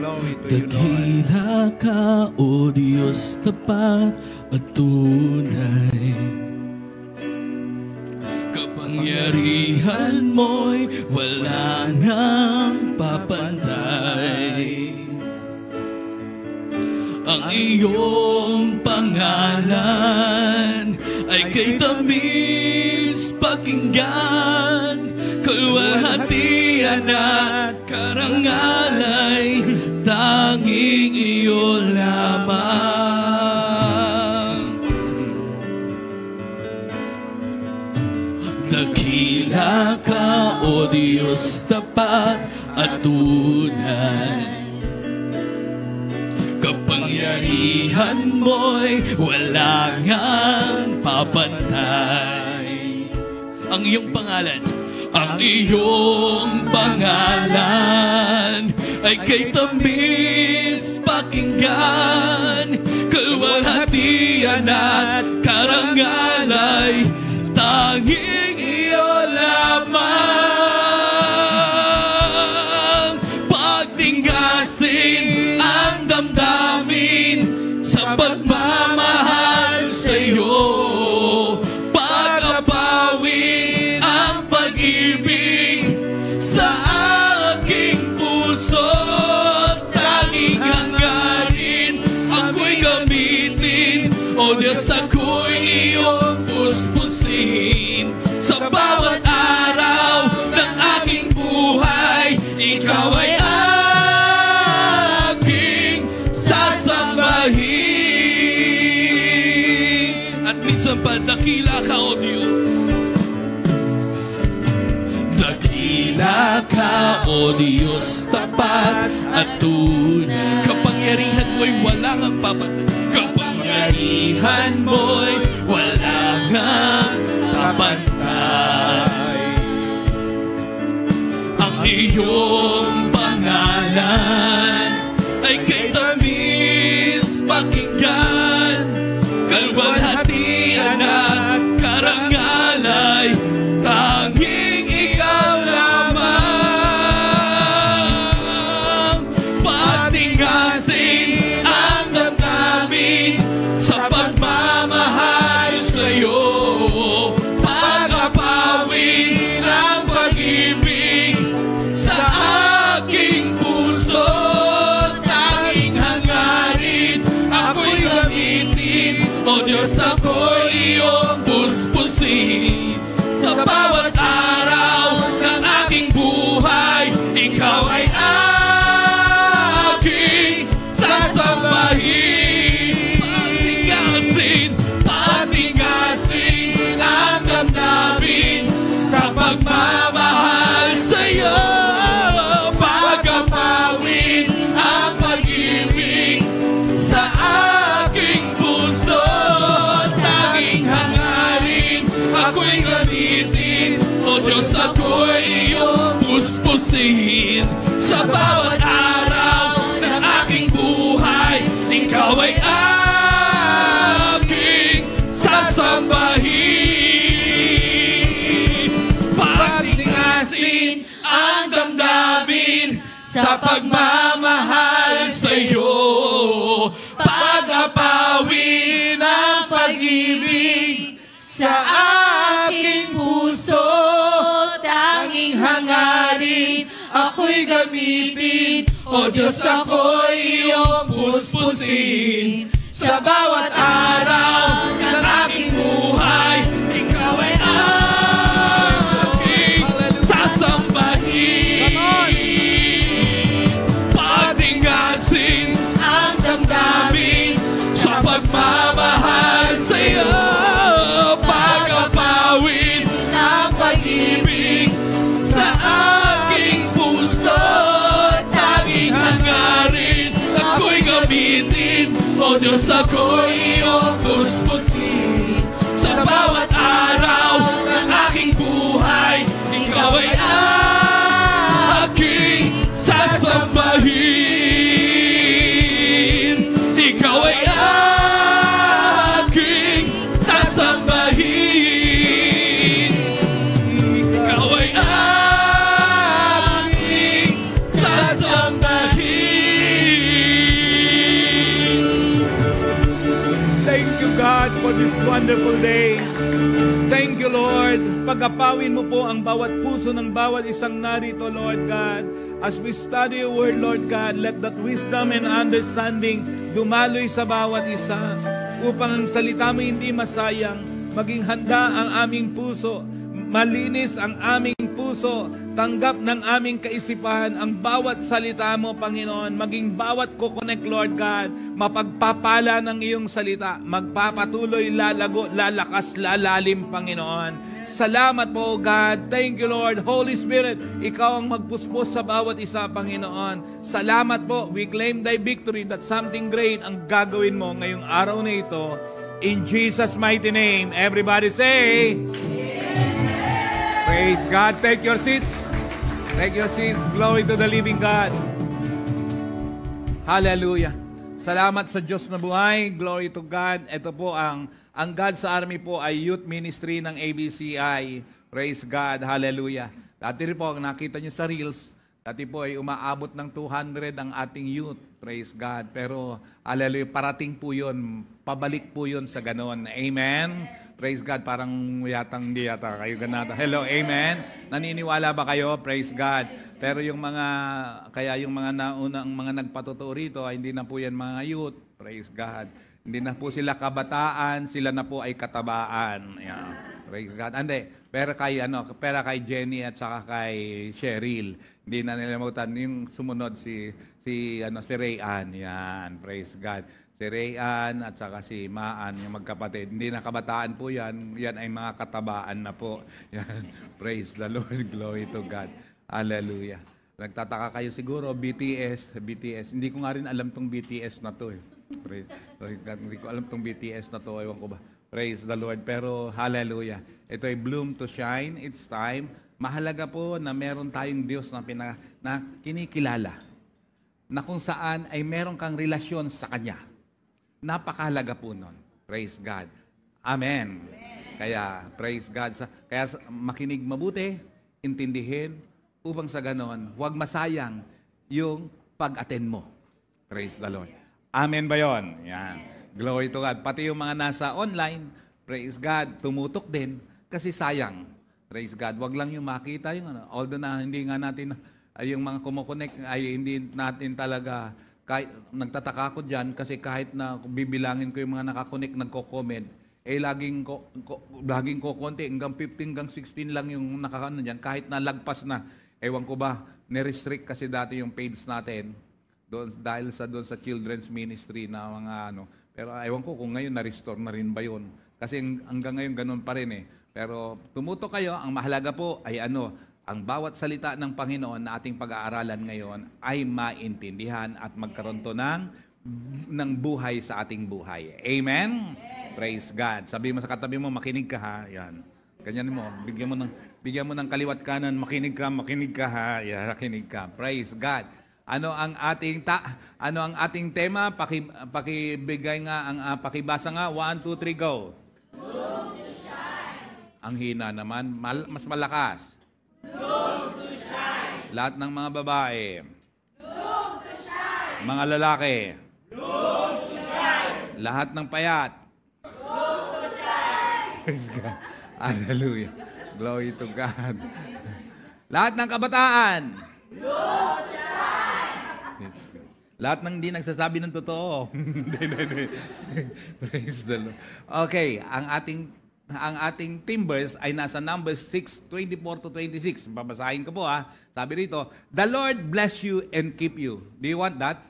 Dakila ka, O Diyos, tapat at tunay. Kapangyarihan mo'y wala nang papantay. Ang iyong pangalan ay kay tamis pakinggan, kalwalhatian at karangalay, tanging iyo lamang. Dakila ka, O Diyos, tapat at tunay. Kapangyarihan mo'y wala ngang papantay. Ang iyong pangalan, ang iyong pangalan ay kay tamis pakinggan, kalwalhatian at karangalay, tanging iyo lamang. Pagtinggasin ang damdamin sa pagmamahal sa iyo, pag-apawi ang pag-ibig sa aking puso, tanging hangarin ako'y gamitin, O Diyos, ako'y iyong puspusin. Sa bawat araw ng aking buhay, ikaw ay aking sasambahin. At minsan pa, dakila ka, O Diyos. Dakila ka, O Diyos, tapat at tunay. Kapangyarihan mo'y walang ang papantay. Kapangyarihan mo'y walang ang papantay. Ang iyong pangalan ay kay tamis pakinggan, kalwalhatian at karangalay, tanging ikaw lamang. Patingasin ang damdamin sa pagmamahal sa'yo, pag-apawin ang pag-ibig sa aking puso, tanging hangarin ako'y gamitin, O Diyos, ako'y iyong puspusin. Sa bawat araw ng aking buhay, ikaw ay aking sasambahin. Patingasin ang damdamin sa pagmamahal sa'yo, pag-apawin ang pag-ibig sa aking puso, tanging hangarin ako'y gamitin, O Diyos, ako'y iyong puspusin. Sa bawat araw ng aking buhay, ikaw ay aking sasambahin. Patingasin ang damdamin sa pagmamahal sa'yo, pag-apawin ang pag-ibig sa aking puso, tanging hangarin ako'y gamitin, O Diyos, ako'y iyong puspusin. Sa bawat araw ng aking buhay, ikaw ay aking sasambahin. Patingasin ang damdamin sa pagmamahal sa'yo, pag-apawin ang pag-ibig sa aking puso, tanging hangarin ako'y gamitin, O Diyos, ako'y iyong puspusin. Sa bawat araw ng aking buhay, ikaw ay aking sasambahin. Ikaw ay aking sasambahin. Ikaw ay aking sasambahin. for this wonderful day. Thank you, Lord. Pagkapawin mo po ang bawat puso ng bawat isang narito, Lord God. As we study your word, Lord God, let that wisdom and understanding dumaloy sa bawat isa upang ang salita mo hindi masayang. Maging handa ang aming puso, malinis ang aming puso, tanggap ng aming kaisipan ang bawat salita mo, Panginoon. Maging bawat kukonek, Lord God, mapagpapala ng iyong salita, magpapatuloy, lalago, lalakas, lalalim, Panginoon. Salamat po, God. Thank you, Lord. Holy Spirit, ikaw ang magpuspos sa bawat isa, Panginoon. Salamat po. We claim thy victory that something great ang gagawin mo ngayong araw na ito. In Jesus' mighty name, everybody say, praise God. Take your seats. Take your seats. Glory to the living God. Hallelujah. Salamat sa Diyos na buhay. Glory to God. Ito po ang God's Army po ay youth ministry ng ABCI. Praise God. Hallelujah. Dati rin po, nakita nyo sa Reels, dati po ay umaabot ng 200 ang ating youth. Praise God. Pero, hallelujah, parating po yun. Pabalik po yun sa ganon. Amen. Praise God. Parang hindi yata kayo ganata. Hello, amen. Naniniwala ba kayo? Praise God. Pero yung mga naunang mga nagpatotoo rito, ay hindi na po yan mga youth. Praise God. Hindi na po sila kabataan, sila na po ay katabaan. Yeah. Praise God. Pero kay Jenny at saka kay Cheryl, hindi na nilimutan yung sumunod si Rayan. Yan. Praise God. Si Rayan at saka si Maan, yung magkapatid. Hindi na kabataan po yan. Yan ay mga katabaan na po. Yan. Praise the Lord. Glory to God. Hallelujah. Nagtataka kayo siguro, BTS. Hindi ko nga rin alam tong BTS na to. Praise God. Hindi ko alam tong BTS na to. Ewan ko ba. Praise the Lord. Pero hallelujah. Ito ay bloom to shine. It's time. Mahalaga po na meron tayong Diyos na kinikilala. Na kung saan ay meron kang relasyon sa Kanya. Napakahalaga po nun. Praise God. Amen. Kaya, praise God. Kaya makinig mabuti, intindihin, upang sa ganon, huwag masayang yung pag-attend mo. Praise the Lord. Amen ba yun? Yan. Glory to God. Pati yung mga nasa online, praise God, tumutok din kasi sayang. Praise God. Huwag lang yung makita yung although na hindi nga natin, yung mga kumukonek ay hindi natin talaga. Kahit nagtataka ko dyan kasi kahit na bibilangin ko yung mga nakakonek, nagko-comment, laging ko konti, hanggang 15, hanggang 16 lang yung nakakano dyan. Kahit na lagpas na, ewan ko ba, nirestrict kasi dati yung page natin dahil doon sa children's ministry na mga Pero ewan ko kung ngayon na-restore na rin ba yun. Kasi hanggang ngayon ganun pa rin eh. Pero tumutok kayo, ang mahalaga po ay ang bawat salita ng Panginoon na ating pag-aaralan ngayon ay maintindihan at magkaroon to ng buhay sa ating buhay. Amen? Praise God. Sabi mo sa katabi mo, makinig ka ha. Yan. Ganyan mo. Bigyan mo ng kaliwat kanan, makinig ka ha. Yan, makinig ka. Praise God. Ano ang ating tema? Pakibigay nga, pakibasa nga. 1, 2, 3, go. Ang hina naman, mas malakas. Bloom to shine. Lahat ng mga babae. Bloom to shine. Mga lalaki. Bloom to shine. Lahat ng payat. Bloom to shine. Praise God. Hallelujah. Glory to God. Lahat ng kabataan. Bloom to shine. Lahat ng hindi nagsasabi ng totoo. Praise the Lord. Okay, ang ating timbers ay nasa Numbers 6:24 to 26. Babasahin ko po ha. Sabi rito, the Lord bless you and keep you. Do you want that?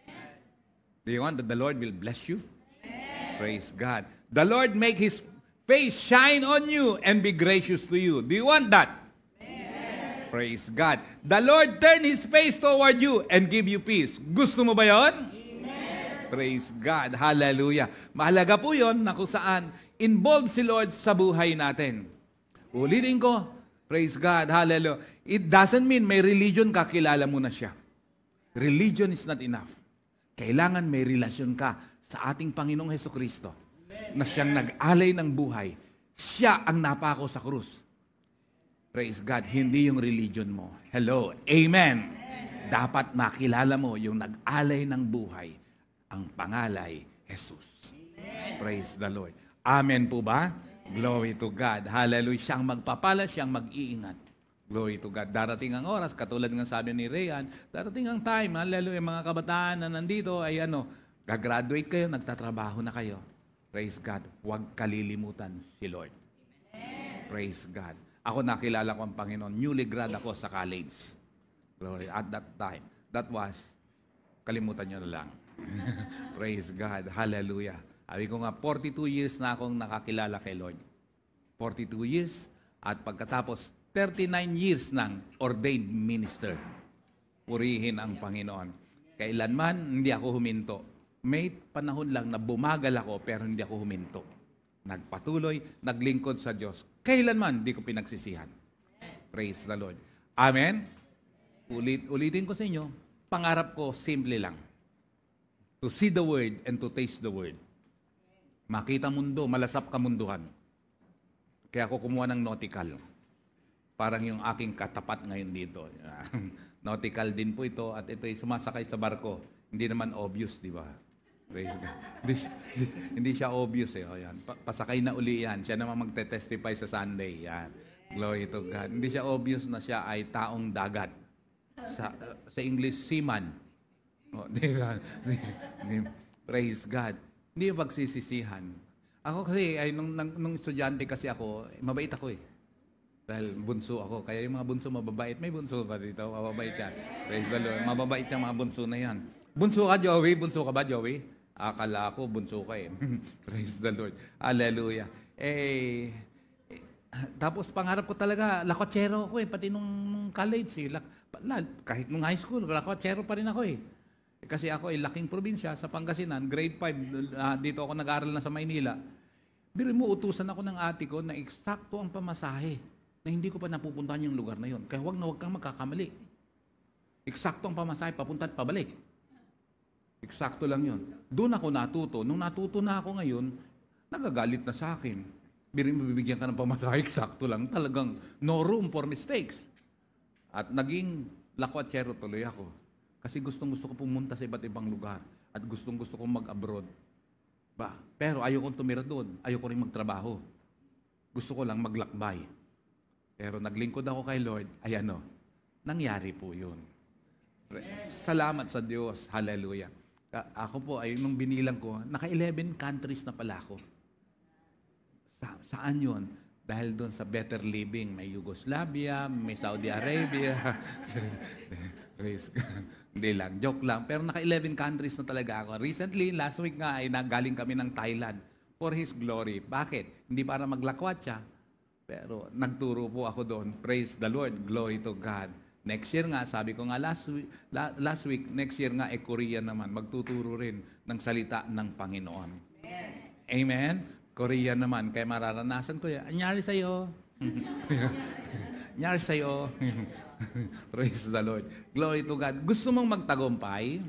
Yes. Do you want that the Lord will bless you? Yes. Praise God. The Lord make His face shine on you and be gracious to you. Do you want that? Yes. Praise God. The Lord turn His face toward you and give you peace. Gusto mo ba yun? Amen. Praise God. Hallelujah. Mahalaga po yun na kung saan involved si Lord sa buhay natin. Ulitin ko, praise God, hallelujah. It doesn't mean may religion ka, kilala mo na siya. Religion is not enough. Kailangan may relasyon ka sa ating Panginoong Hesukristo na siyang nag-alay ng buhay. Siya ang napako sa krus. Praise God, hindi yung religion mo. Hello, amen. Dapat makilala mo yung nag-alay ng buhay, ang pangalay, Jesus. Praise the Lord. Amen po ba? Glory to God. Hallelujah. Siyang magpapala, siyang mag-iingat. Glory to God. Darating ang oras, katulad ng sabi ni Rayan, darating ang time, hallelujah, mga kabataan na nandito ay gagraduate kayo, nagtatrabaho na kayo. Praise God. Huwag kalilimutan si Lord. Praise God. Ako nakilala ko ang Panginoon. Newly grad ako sa college. Glory. At that time. That was, kalimutan nyo na lang. Praise God. Hallelujah. Sabi ko nga, 42 years na akong nakakilala kay Lord. 42 years. At pagkatapos, 39 years ng ordained minister. Purihin ang Panginoon. Kailanman, hindi ako huminto. May panahon lang na bumagal ako, pero hindi ako huminto. Nagpatuloy, naglingkod sa Diyos. Kailanman, hindi ko pinagsisihan. Praise the Lord. Amen? Ulitin ko sa inyo, pangarap ko, simple lang. To see the Word and to taste the Word. Makita mundo, malasap kamunduhan. Kaya ako kumuha ng nautical. Parang yung aking katapat ngayon dito. Nautical din po ito at ito ay sumasakay sa barko. Hindi naman obvious, di ba? Hindi siya obvious eh. O, yan. Pasakay na uli yan. Siya naman magte-testify sa Sunday. Yan. Glory to God. Hindi siya obvious na siya ay taong dagat. Sa English, seaman. O, praise God. Hindi yung pagsisisihan. Ako kasi, nung estudyante kasi ako, mabait ako eh. Dahil bunso ako. Kaya yung mga bunso mababait. May bunso ba dito? Mababait yan. Praise the Lord. Mababait yung mga bunso na yan. Bunso ka, Joey? Bunso ka ba, Joey? Akala ko, bunso ka eh. Praise the Lord. Hallelujah. Tapos pangarap ko talaga, lakotsero ako eh. Pati nung college eh. Kahit nung high school, lakotsero pa rin ako eh. Kasi ako ay laking probinsya sa Pangasinan. Grade 5, dito ako nag-aaral na sa Maynila. Biro mo, utusan ako ng ate ko na eksakto ang pamasahe. Na hindi ko pa napupuntahan yung lugar na yon. Kaya huwag kang magkakamali. Eksakto ang pamasahe, papunta at pabalik. Eksakto lang yon. Doon ako natuto. Nung natuto na ako ngayon, nagagalit na sa akin. Bibigyan ka ng pamasahe, eksakto lang. Talagang no room for mistakes. At naging lakotsero tuloy ako. Kasi gustong-gusto ko pumunta sa iba't ibang lugar. At gustong-gusto ko mag-abroad. Pero ayaw kong tumira doon. Ayaw ko rin magtrabaho. Gusto ko lang maglakbay. Pero naglingkod ako kay Lord, nangyari po yun. Salamat sa Diyos. Hallelujah. Ako po, nung binilang ko, naka-11 countries na pala ako. Saan yun? Dahil doon sa better living, may Yugoslavia, may Saudi Arabia. Hindi lang, joke lang. Pero naka-11 countries na talaga ako. Recently, last week nga, ay nagaling kami ng Thailand for His glory. Bakit? Hindi para maglakwatsa. Pero nagturo po ako doon. Praise the Lord. Glory to God. Next year nga, sabi ko nga last week, next year nga, Korea naman. Magtuturo rin ng salita ng Panginoon. Amen? Korea naman. Kaya mararanasan ko yan. Anyari sa'yo. Anyari sa'yo. Praise the Lord. Glory to God. Gusto mong magtagumpay?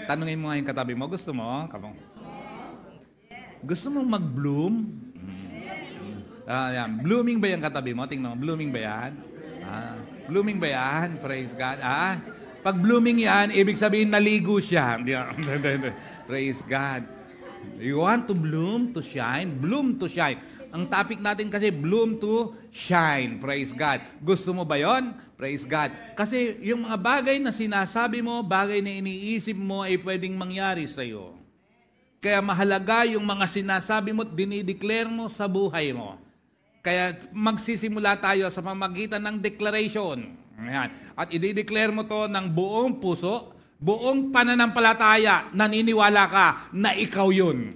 Tanungin mo nga yung katabi mo. Gusto mo? Gusto mong mag-bloom? Yan. Blooming ba yung katabi mo? Tingnan mo, blooming ba yan? Blooming ba yan? Praise God. Pag blooming yan, ibig sabihin naligo siya. Praise God. You want to bloom, to shine? Bloom to shine. Ang topic natin kasi, bloom to shine. Praise God. Gusto mo ba yon? Praise God. Kasi yung mga bagay na sinasabi mo, bagay na iniisip mo ay pwedeng mangyari sa iyo. Kaya mahalaga yung mga sinasabi mo at dinideclare mo sa buhay mo. Kaya magsisimula tayo sa pamagitan ng declaration. Ayan. At i-declare mo to ng buong puso, buong pananampalataya, naniniwala ka na ikaw yun.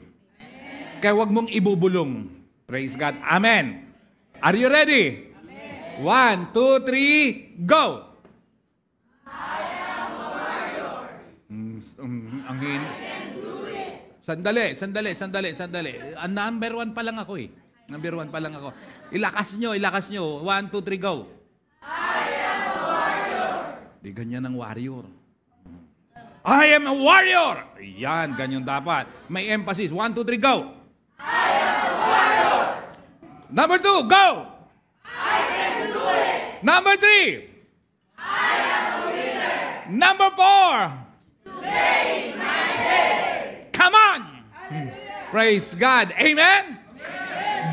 Kaya huwag mong ibubulong. Praise God. Amen. Are you ready? Amen. 1, 2, 3, go! I am a warrior. Ang hin... Sandali. Number 1 pa lang ako eh. Number 1 pa lang ako. Ilakas nyo. 1, 2, 3, go. I am a warrior. Di ganyan ang warrior. I am a warrior! Yan, ganyan dapat. May emphasis. 1, 2, 3, go. I am a warrior. Number 2, go. I can do it. Number 3. I am a winner. Number 4. Today is my day. Come on! Praise God. Amen?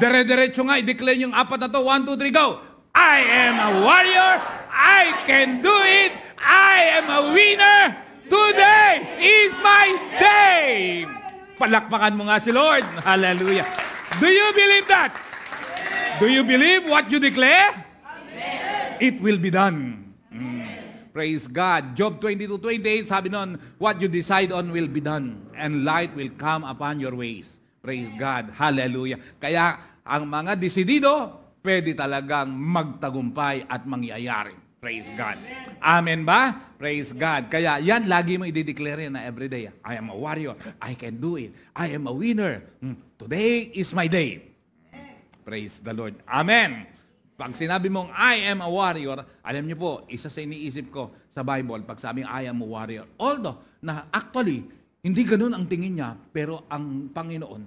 Dire-diretso nga, i-declare yung apat na to. 1, 2, 3, go! I am a warrior. I can do it. I am a winner. Today is my day. Palakpakan mo nga si Lord. Hallelujah. Do you believe that? Do you believe what you declare? It will be done. Praise God. Job 22:28, sabi nun, what you decide on will be done, and light will come upon your ways. Praise God. Hallelujah. Kaya, ang mga desidido, pwede talagang magtagumpay at mangyayari. Praise God. Amen ba? Praise God. Kaya, yan, lagi mo i-declare na everyday. I am a warrior. I can do it. I am a winner. Today is my day. Praise the Lord. Amen. Pag sinabi mong, I am a warrior, alam niyo po, isa sa iniisip ko sa Bible, pag sabing, I am a warrior. Although, na actually, hindi ganun ang tingin niya, pero ang Panginoon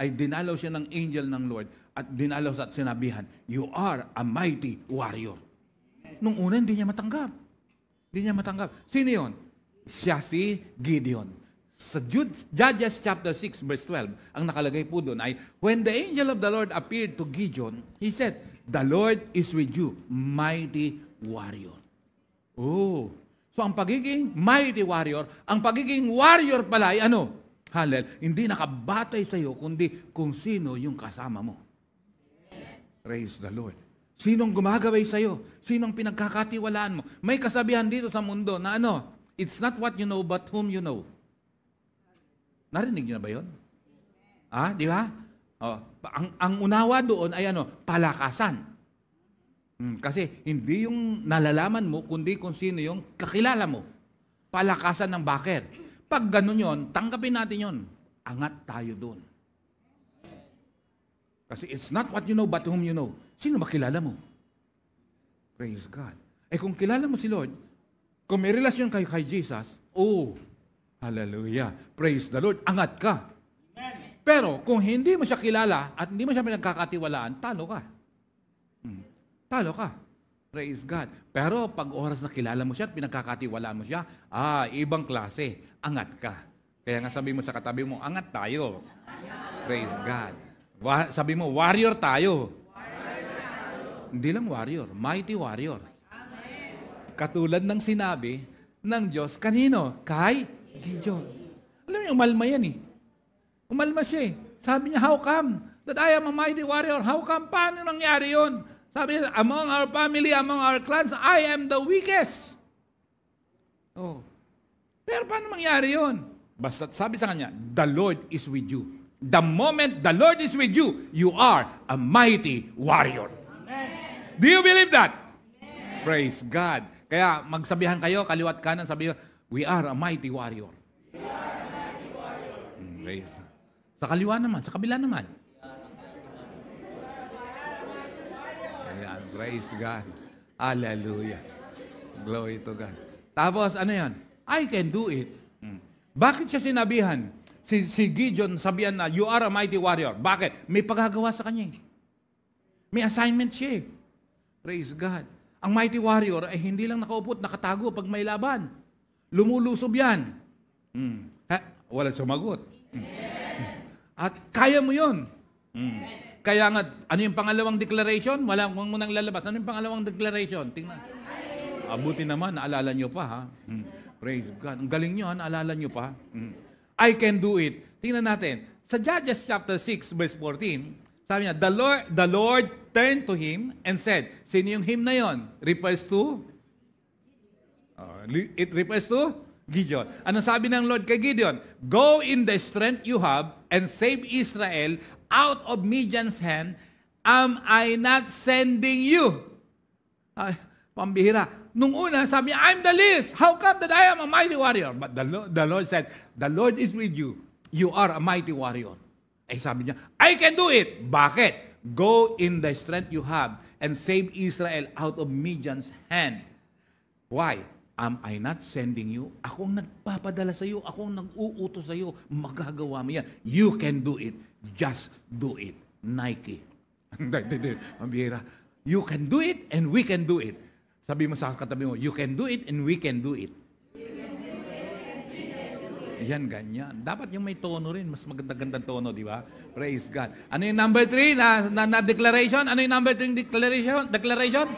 ay dinalaw siya ng angel ng Lord at dinalaw sa at sinabihan, you are a mighty warrior. Nung una, hindi niya matanggap. Hindi niya matanggap. Sino yun? Siya si Gideon. Sa Judges chapter 6, verse 12, ang nakalagay po doon ay, when the angel of the Lord appeared to Gideon, he said, the Lord is with you, mighty warrior. Oh. So ang pagiging mighty warrior, ang pagiging warrior pala ay ano? Hindi nakabatay sa iyo, kundi kung sino yung kasama mo. Praise the Lord. Sinong gumagaway sa iyo? Sinong pinagkakatiwalaan mo? May kasabihan dito sa mundo na ano? It's not what you know, but whom you know. Narinig niyo na ba yun? Di ba? Ang unawa doon ay ano, palakasan. Kasi hindi yung nalalaman mo, kundi kung sino yung kakilala mo. Palakasan ng baker. Pag ganun yun, tanggapin natin yun. Angat tayo doon. Kasi it's not what you know, but whom you know. Sino ba kilala mo? Praise God. Kung kilala mo si Lord, kung may relasyon kayo kay Jesus, hallelujah. Praise the Lord. Angat ka. Pero kung hindi mo siya kilala at hindi mo siya pinagkakatiwalaan, talo ka. Talo ka. Praise God. Pero pag oras na kilala mo siya at pinagkakatiwalaan mo siya, ibang klase. Angat ka. Kaya nga sabi mo sa katabi mo, angat tayo. Praise God. Sabi mo, warrior tayo. Hindi lang warrior, mighty warrior. Katulad ng sinabi ng Diyos kanino? Kay Gideon. Alam mo yung umalma yan eh. Umalma siya eh. Sabi niya, how come that I am a mighty warrior? How come? Paano nangyari yun? Sabi niya, among our family, among our clans, I am the weakest. Pero paano mangyari yun? Basta sabi sa kanya, the Lord is with you. The moment the Lord is with you, you are a mighty warrior. Amen. Do you believe that? Amen. Praise God. Kaya magsabihan kayo, kaliwat kanan, sabi, we are a mighty warrior. We are a mighty warrior. Praise. Sa kaliwa naman, sa kabila naman. Ayan, praise God. Hallelujah. Glory to God. Tapos, ano yan? I can do it. Bakit siya sinabihan? Si Gideon sabihan na, you are a mighty warrior. Bakit? May pagagawa sa kanya. May assignment siya. Praise God. Ang mighty warrior ay hindi lang nakaupo at nakatago pag may laban. Lumulusob yan. Walang sumagot. At kaya mo yun. Kaya nga, ano yung pangalawang declaration? Walang mo nang lalabas. Ano yung pangalawang declaration? Tingnan. Abuti naman, naalala nyo pa ha. Praise God. Ang galing nyo ha, naalala nyo pa. I can do it. Tingnan natin. Sa Judges chapter 6, verse 14, sabi niya, the Lord turned to him and said, sino yung him na yon? Refers to? It refers to Gideon. Ano sabi ng Lord kay Gideon? Go in the strength you have and save Israel out of Midian's hand. Am I not sending you? Pambihira. Nung una, sabi niya, I'm the least. How come that I am a mighty warrior? But the Lord said, the Lord is with you. You are a mighty warrior. Sabi niya, I can do it. Bakit? Go in the strength you have and save Israel out of Midian's hand. Why? Am I not sending you? Ako ang nagpapadala sa iyo. Ako ang nag-uutos sa iyo. Magagawa mo yan. You can do it. Just do it. Nike. Mabihira. You can do it and we can do it. Sabi mo sa katabi mo, you can do it and we can do it. Yan, ganyan. Dapat yung may tono rin. Mas maganda-gandang tono, di ba? Praise God. Ano yung number 3 na declaration? Ano yung number 3 declaration?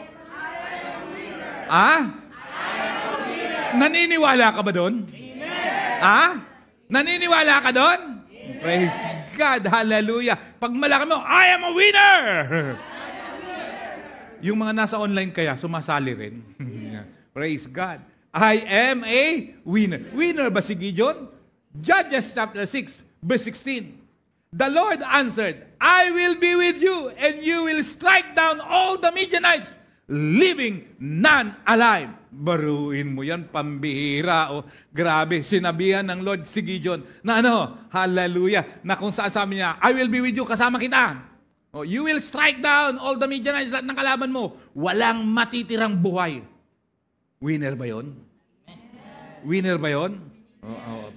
Naniniwala ka ba doon? Naniniwala ka doon? Praise God. Hallelujah. Pag malaki mo, I am a winner! Yung mga nasa online kaya, sumasali rin. Praise God. I am a winner. Winner ba si Gideon? Judges chapter 6, verse 16. The Lord answered, I will be with you, and you will strike down all the Midianites, leaving none alive. Baruin mo yan, pambihira. Grabe, sinabihan ng Lord si Gideon na hallelujah, na kung saan sabi niya, I will be with you, kasama kita. You will strike down all the Midianites, lahat ng kalaban mo. Walang matitirang buhay. Winner ba yun? Winner ba yun?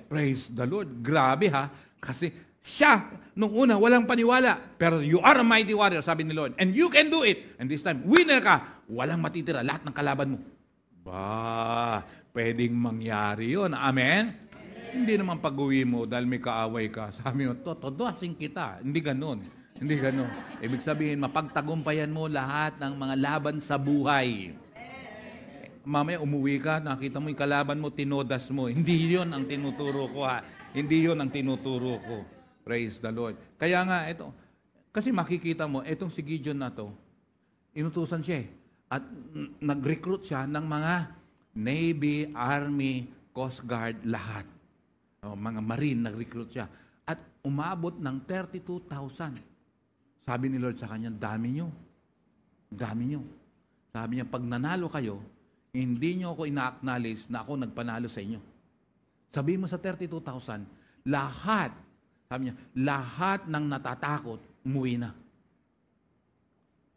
Praise the Lord. Grabe ha. Kasi siya, nung una, walang paniwala. Pero you are a mighty warrior, sabi ni Lord. And you can do it. And this time, winner ka. Walang matitira. Lahat ng kalaban mo. Pwedeng mangyari yun. Amen? Hindi naman pag-uwi mo dahil may kaaway ka. Sabi mo, todoasing kita. Hindi ganun. Hindi ganun. Ibig sabihin, mapagtagumpayan mo lahat ng mga laban sa buhay. Mamaya umuwi ka, nakita mo yung kalaban mo, tinodas mo. Hindi yon ang tinuturo ko ha. Hindi yon ang tinuturo ko. Praise the Lord. Kaya nga, ito, kasi makikita mo, itong si Gideon na to, inutusan siya at nag-recruit siya ng mga Navy, Army, Coast Guard, lahat. Mga Marine, nag-recruit siya. At umabot ng 32,000. Sabi ni Lord sa kanya, dami nyo. Dami nyo. Sabi niya, pag nanalo kayo, hindi nyo ako ina-acknowledge na ako nagpanalo sa inyo. Sabihin mo sa 32,000, lahat, sabi niya, lahat ng natatakot, umuwi na.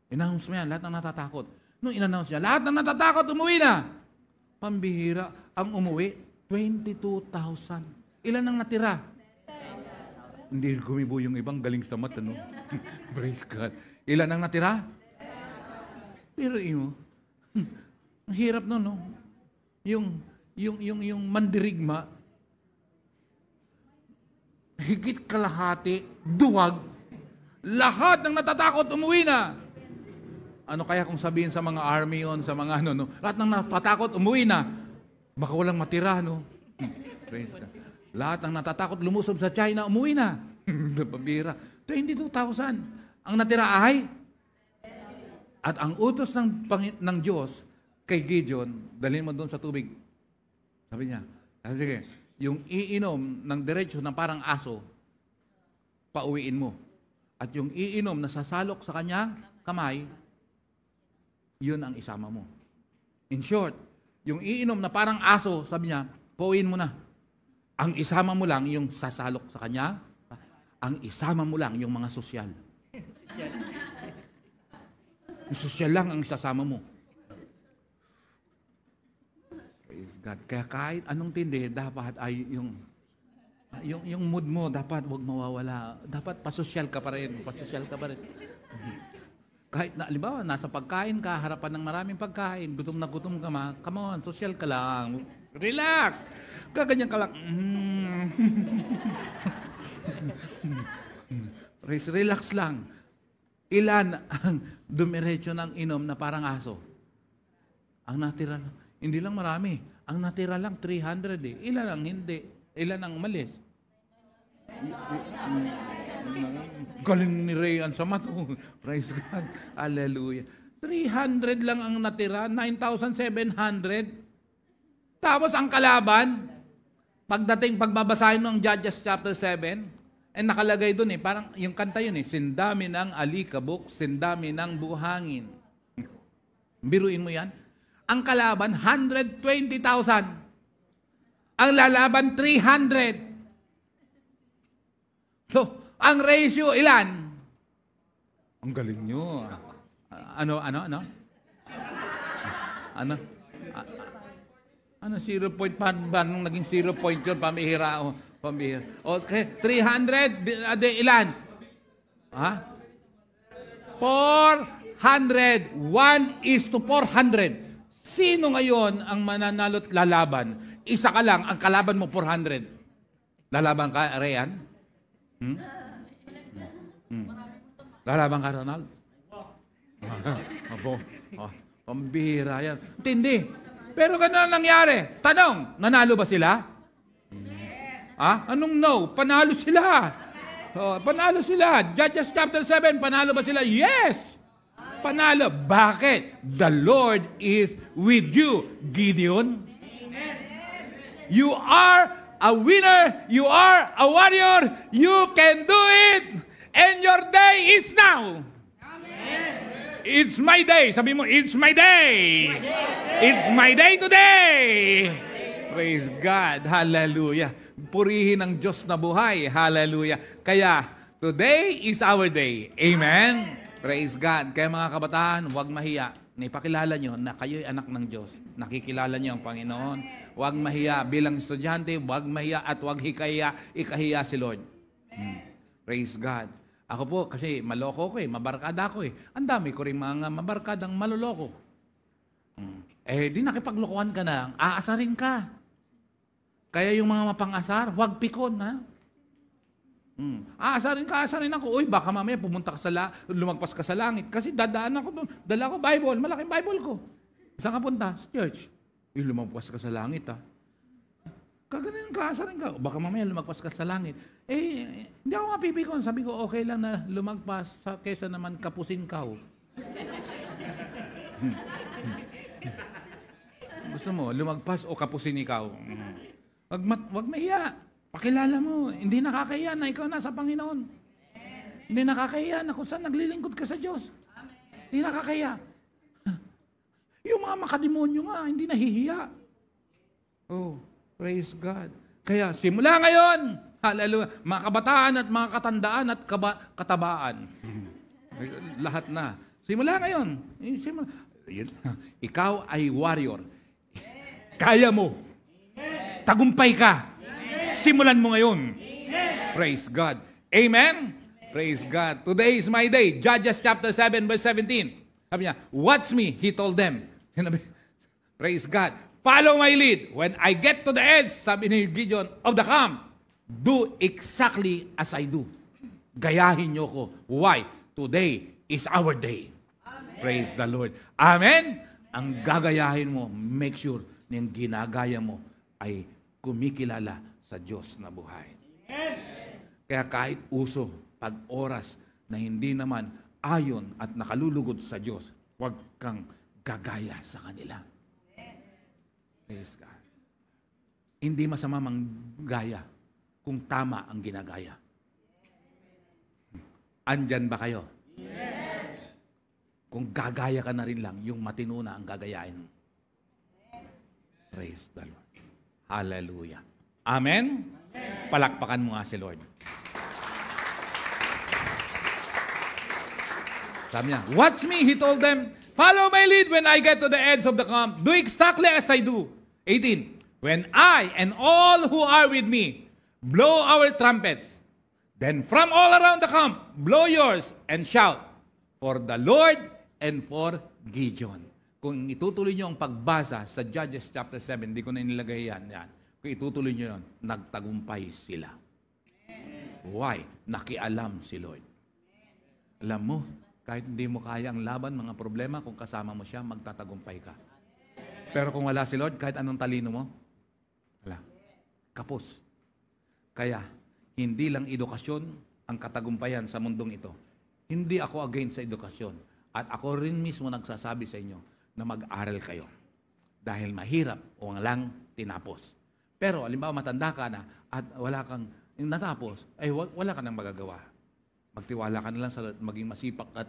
In-announce mo yan, lahat ng natatakot. Nung in-announce niya, lahat ng natatakot, umuwi na. Pambihira, ang umuwi, 22,000. Ilan ang natira? Hindi gumibo yung ibang galing sa mata, no? Praise God. Ilan ang natira? Pero mo, ang hirap no, no? Yung mandirigma, higit kalahati, duwag, lahat ng natatakot, umuwi na. Ano kaya kung sabihin sa mga army yon, sa mga lahat ng natatakot, umuwi na. Baka walang matira, no? Praise God. Lahat ng natatakot, lumusob sa China, umuwi na. Pabira. 22,000. Ang natira ay, at ang utos ng Diyos, kay Gideon, dalhin mo doon sa tubig. Sabi niya, sige, yung iinom ng diretsyo ng parang aso, pauwiin mo. At yung iinom na sasalok sa kanyang kamay, yun ang isama mo. In short, yung iinom na parang aso, sabi niya, pauwiin mo na. Ang isama mo lang yung sasalok sa kanya, ang isama mo lang yung mga sosyal. Yung sosyal lang ang isasama mo. Praise God. Kaya kahit anong tindi, dapat ay yung mood mo, dapat huwag mawawala. Dapat pasosyal ka pa rin. Pasosyal ka pa rin. Kahit na, halimbawa, nasa pagkain ka, harapan ng maraming pagkain, gutom na gutom ka, come on, sosyal ka lang. Relax. Kaganyan ka lang. Relax lang. Ilan ang dumiretso ng inom na parang aso? Ang natira lang. Hindi lang marami. Ang natira lang 300 eh. Ilan ang hindi? Ilan ang umalis? Galing ni Rayan sa mato. Praise God. Hallelujah. 300 lang ang natira. 9,700. Tapos ang kalaban, pagbabasahin ng Judges chapter 7, nakalagay doon parang yung kanta yun sindami ng alikabok, sindami ng buhangin. Biruin mo yan. Ang kalaban, 120,000. Ang lalaban, 300. So, ang ratio, ilan? Ang galing nyo. Ano? Ano, 0 point pa nung naging 0 point yun, pamihira. Pambihira. Okay, 300, ilan? 400. 1:400. Sino ngayon ang mananalo't lalaban? Isa ka lang, ang kalaban mo 400. Lalaban ka, Rayan? Lalaban ka, Ronald? Opo. Pambihira yan. Tindi. Pero gano'n ang nangyari. Tanong, nanalo ba sila? Anong no? Panalo sila. Panalo sila. Judges chapter 7, panalo ba sila? Yes! Panalo. Bakit? The Lord is with you, Gideon. You are a winner. You are a warrior. You can do it. And your day is now. It's my day. Sabi mo, it's my day. It's my day today. Praise God. Hallelujah. Purihin ang Diyos na buhay. Hallelujah. Kaya, today is our day. Amen. Praise God. Kaya mga kabataan, huwag mahiya. Ipakilala nyo na kayo'y anak ng Diyos. Nakikilala nyo ang Panginoon. Huwag mahiya. Bilang estudyante, huwag mahiya at huwag ikahiya si Lord. Praise God. Ako po, kasi maloko ko mabarkada ko Ang dami ko rin mga mabarkadang maloloko. Di nakipaglokohan ka na, aasarin ka. Kaya yung mga mapang-asar, huwag pikon, ha? Aasarin ako. Uy, baka mamaya pumunta ka lumagpas ka sa langit. Kasi dadaan ako doon. Dala ko Bible, malaking Bible ko. Saan ka punta? Sa church. Lumagpas ka sa langit, ha? Kaganin ka, asarin ka. Baka mamaya lumagpas ka sa langit. Hindi ako mapipikon. Sabi ko, okay lang na lumagpas kesa naman kapusin ka. Gusto mo, lumagpas o kapusin ikaw? Wag mahiya. Pakilala mo. Hindi nakakahiya na ikaw nasa Panginoon. Hindi nakakahiya na kung saan naglilingkod ka sa Diyos. Hindi nakakahiya. Yung mga makademonyo nga, hindi nahihiya. Praise God. Kaya simula ngayon, hallelujah, mga kabataan at mga katandaan at katabaan. Lahat na. Simula ngayon. Ikaw ay warrior. Kaya mo. Tagumpay ka. Simulan mo ngayon. Praise God. Amen? Praise God. Today is my day. Judges chapter 7 verse 17. Sabi niya, watch me, he told them. Praise God. Follow my lead. When I get to the edge, sabi ni Gideon, of the camp, do exactly as I do. Gayahin niyo ko. Why? Today is our day. Amen. Praise the Lord. Amen? Ang gagayahin mo, make sure na yung ginagaya mo ay kumikilala sa Diyos na buhay. Amen. Kaya kahit uso, pag oras na hindi naman ayon at nakalulugod sa Diyos, huwag kang gagaya sa kanila. Praise God. Hindi masama manggaya kung tama ang ginagaya. Andyan ba kayo? Kung gagaya ka na rin lang, yung matino na ang gagayain. Praise the Lord. Hallelujah. Amen? Palakpakan mo nga si Lord. Sabi niya, watch me, he told them. Follow my lead when I get to the edge of the camp. Do exactly as I do. 18. When I and all who are with me blow our trumpets, then from all around the camp, blow yours and shout for the Lord and for Gideon. Kung itutuloy niyo ang pagbasa sa Judges chapter 7, hindi ko na inilagay yan. Kung itutuloy niyo yun, nagtagumpay sila. Why? Nakialam si Lord. Alam mo, kahit hindi mo kaya ang laban, mga problema, kung kasama mo siya, magtatagumpay ka. Pero kung wala si Lord, kahit anong talino mo, wala. Kapos. Kaya, hindi lang edukasyon ang katagumpayan sa mundong ito. Hindi ako against sa edukasyon. At ako rin mismo nagsasabi sa inyo na mag-aral kayo. Dahil mahirap o walang tinapos. Pero, alimbawa, matanda ka na at wala kang natapos, ay wala ka nang magagawa. Magtiwala ka na lang sa maging masipak at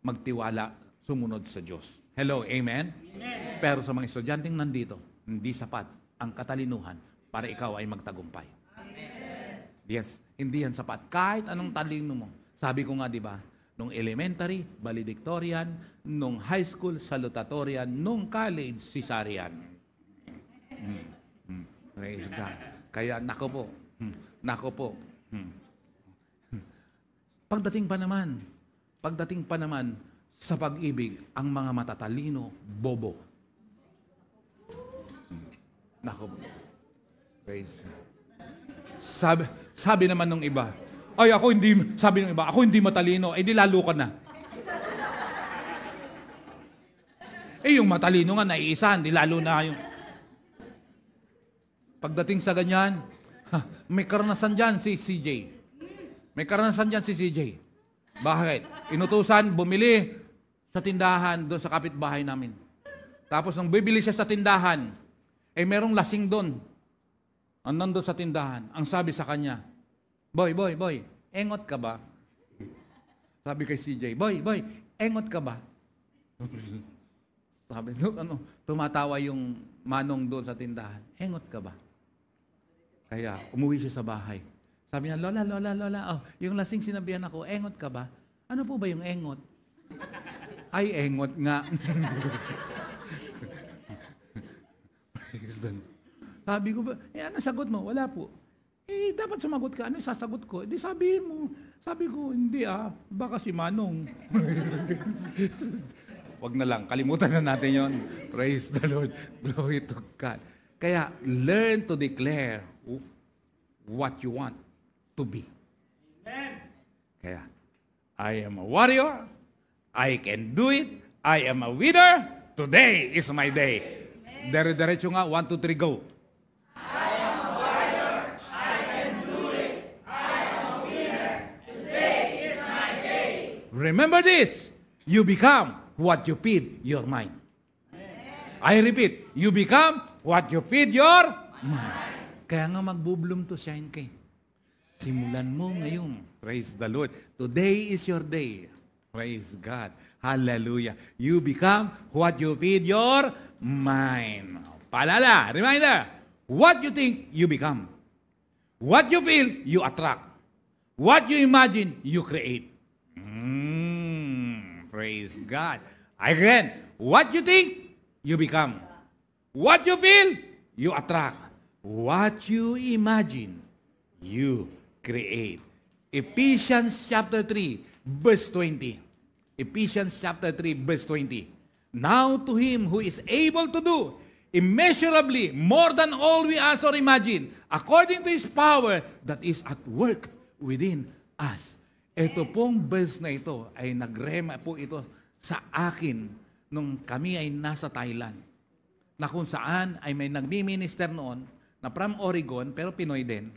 magtiwala sumunod sa Diyos. Hello, amen? Amen? Pero sa mga estudyanteng nandito, hindi sapat ang katalinuhan para ikaw ay magtagumpay. Amen. Yes, hindi yan sapat. Kahit anong talino mo. Sabi ko nga, di ba, nung elementary, valedictorian, nung high school, salutatorian, nung college, Caesarian. Praise God. Kaya, nako po, Pagdating pa naman sa pag-ibig, ang mga matatalino, bobo. Nako. Praise God. Sabi naman nung iba, ay ako hindi, sabi ng iba, ako hindi matalino, di lalo ka na. Yung matalino nga, naiisahan, di lalo na yung... Pagdating sa ganyan, may karanasan dyan si CJ. May karanasan dyan si CJ. Bakit? Inutusan, bumili sa tindahan doon sa kapitbahay namin. Tapos nang bibili siya sa tindahan, merong lasing doon. Nandun sa tindahan. Ang sabi sa kanya, Boy, engot ka ba? Sabi kay CJ, Boy, engot ka ba? Sabi, tumatawa yung manong doon sa tindahan. Engot ka ba? Kaya umuwi siya sa bahay. Sabi niya, Lola, yung lasing sinabihan ako, engot ka ba? Ano po ba yung engot? Ay, engot nga. Sabi ko ba, ano sagot mo? Wala po. Dapat sumagot ka. Ano sasagot ko? Sabihin mo. Sabi ko, hindi baka si Manong. Wag na lang, kalimutan na natin yon. Praise the Lord. Glory to God. Kaya, learn to declare what you want to be. Amen. Kaya, I am a warrior. I can do it. I am a winner. Today is my day. Dire-diretso nga, 1, 2, 3, go. I am a warrior. I can do it. I am a winner. Today is my day. Remember this. You become what you feed your mind. I repeat, you become what you feed your mind. Kaya nga magbo-bloom to shine kay. Simulan mo ngayon. Praise the Lord. Today is your day. Praise God. Hallelujah. You become what you feed your mind. Paalala, reminder, what you think, you become. What you feel, you attract. What you imagine, you create. Praise God. Again, what you think, you become. What you feel, you attract. What you imagine, you create. Ephesians chapter 3, verse 20. Ephesians chapter 3, verse 20. Now to Him who is able to do immeasurably more than all we ask or imagine, according to His power that is at work within us. Ito pong verse na ito ay nagrema po ito sa akin nung kami ay nasa Thailand. Na kung saan ay may nagmi-minister noon na from Oregon, pero Pinoy din.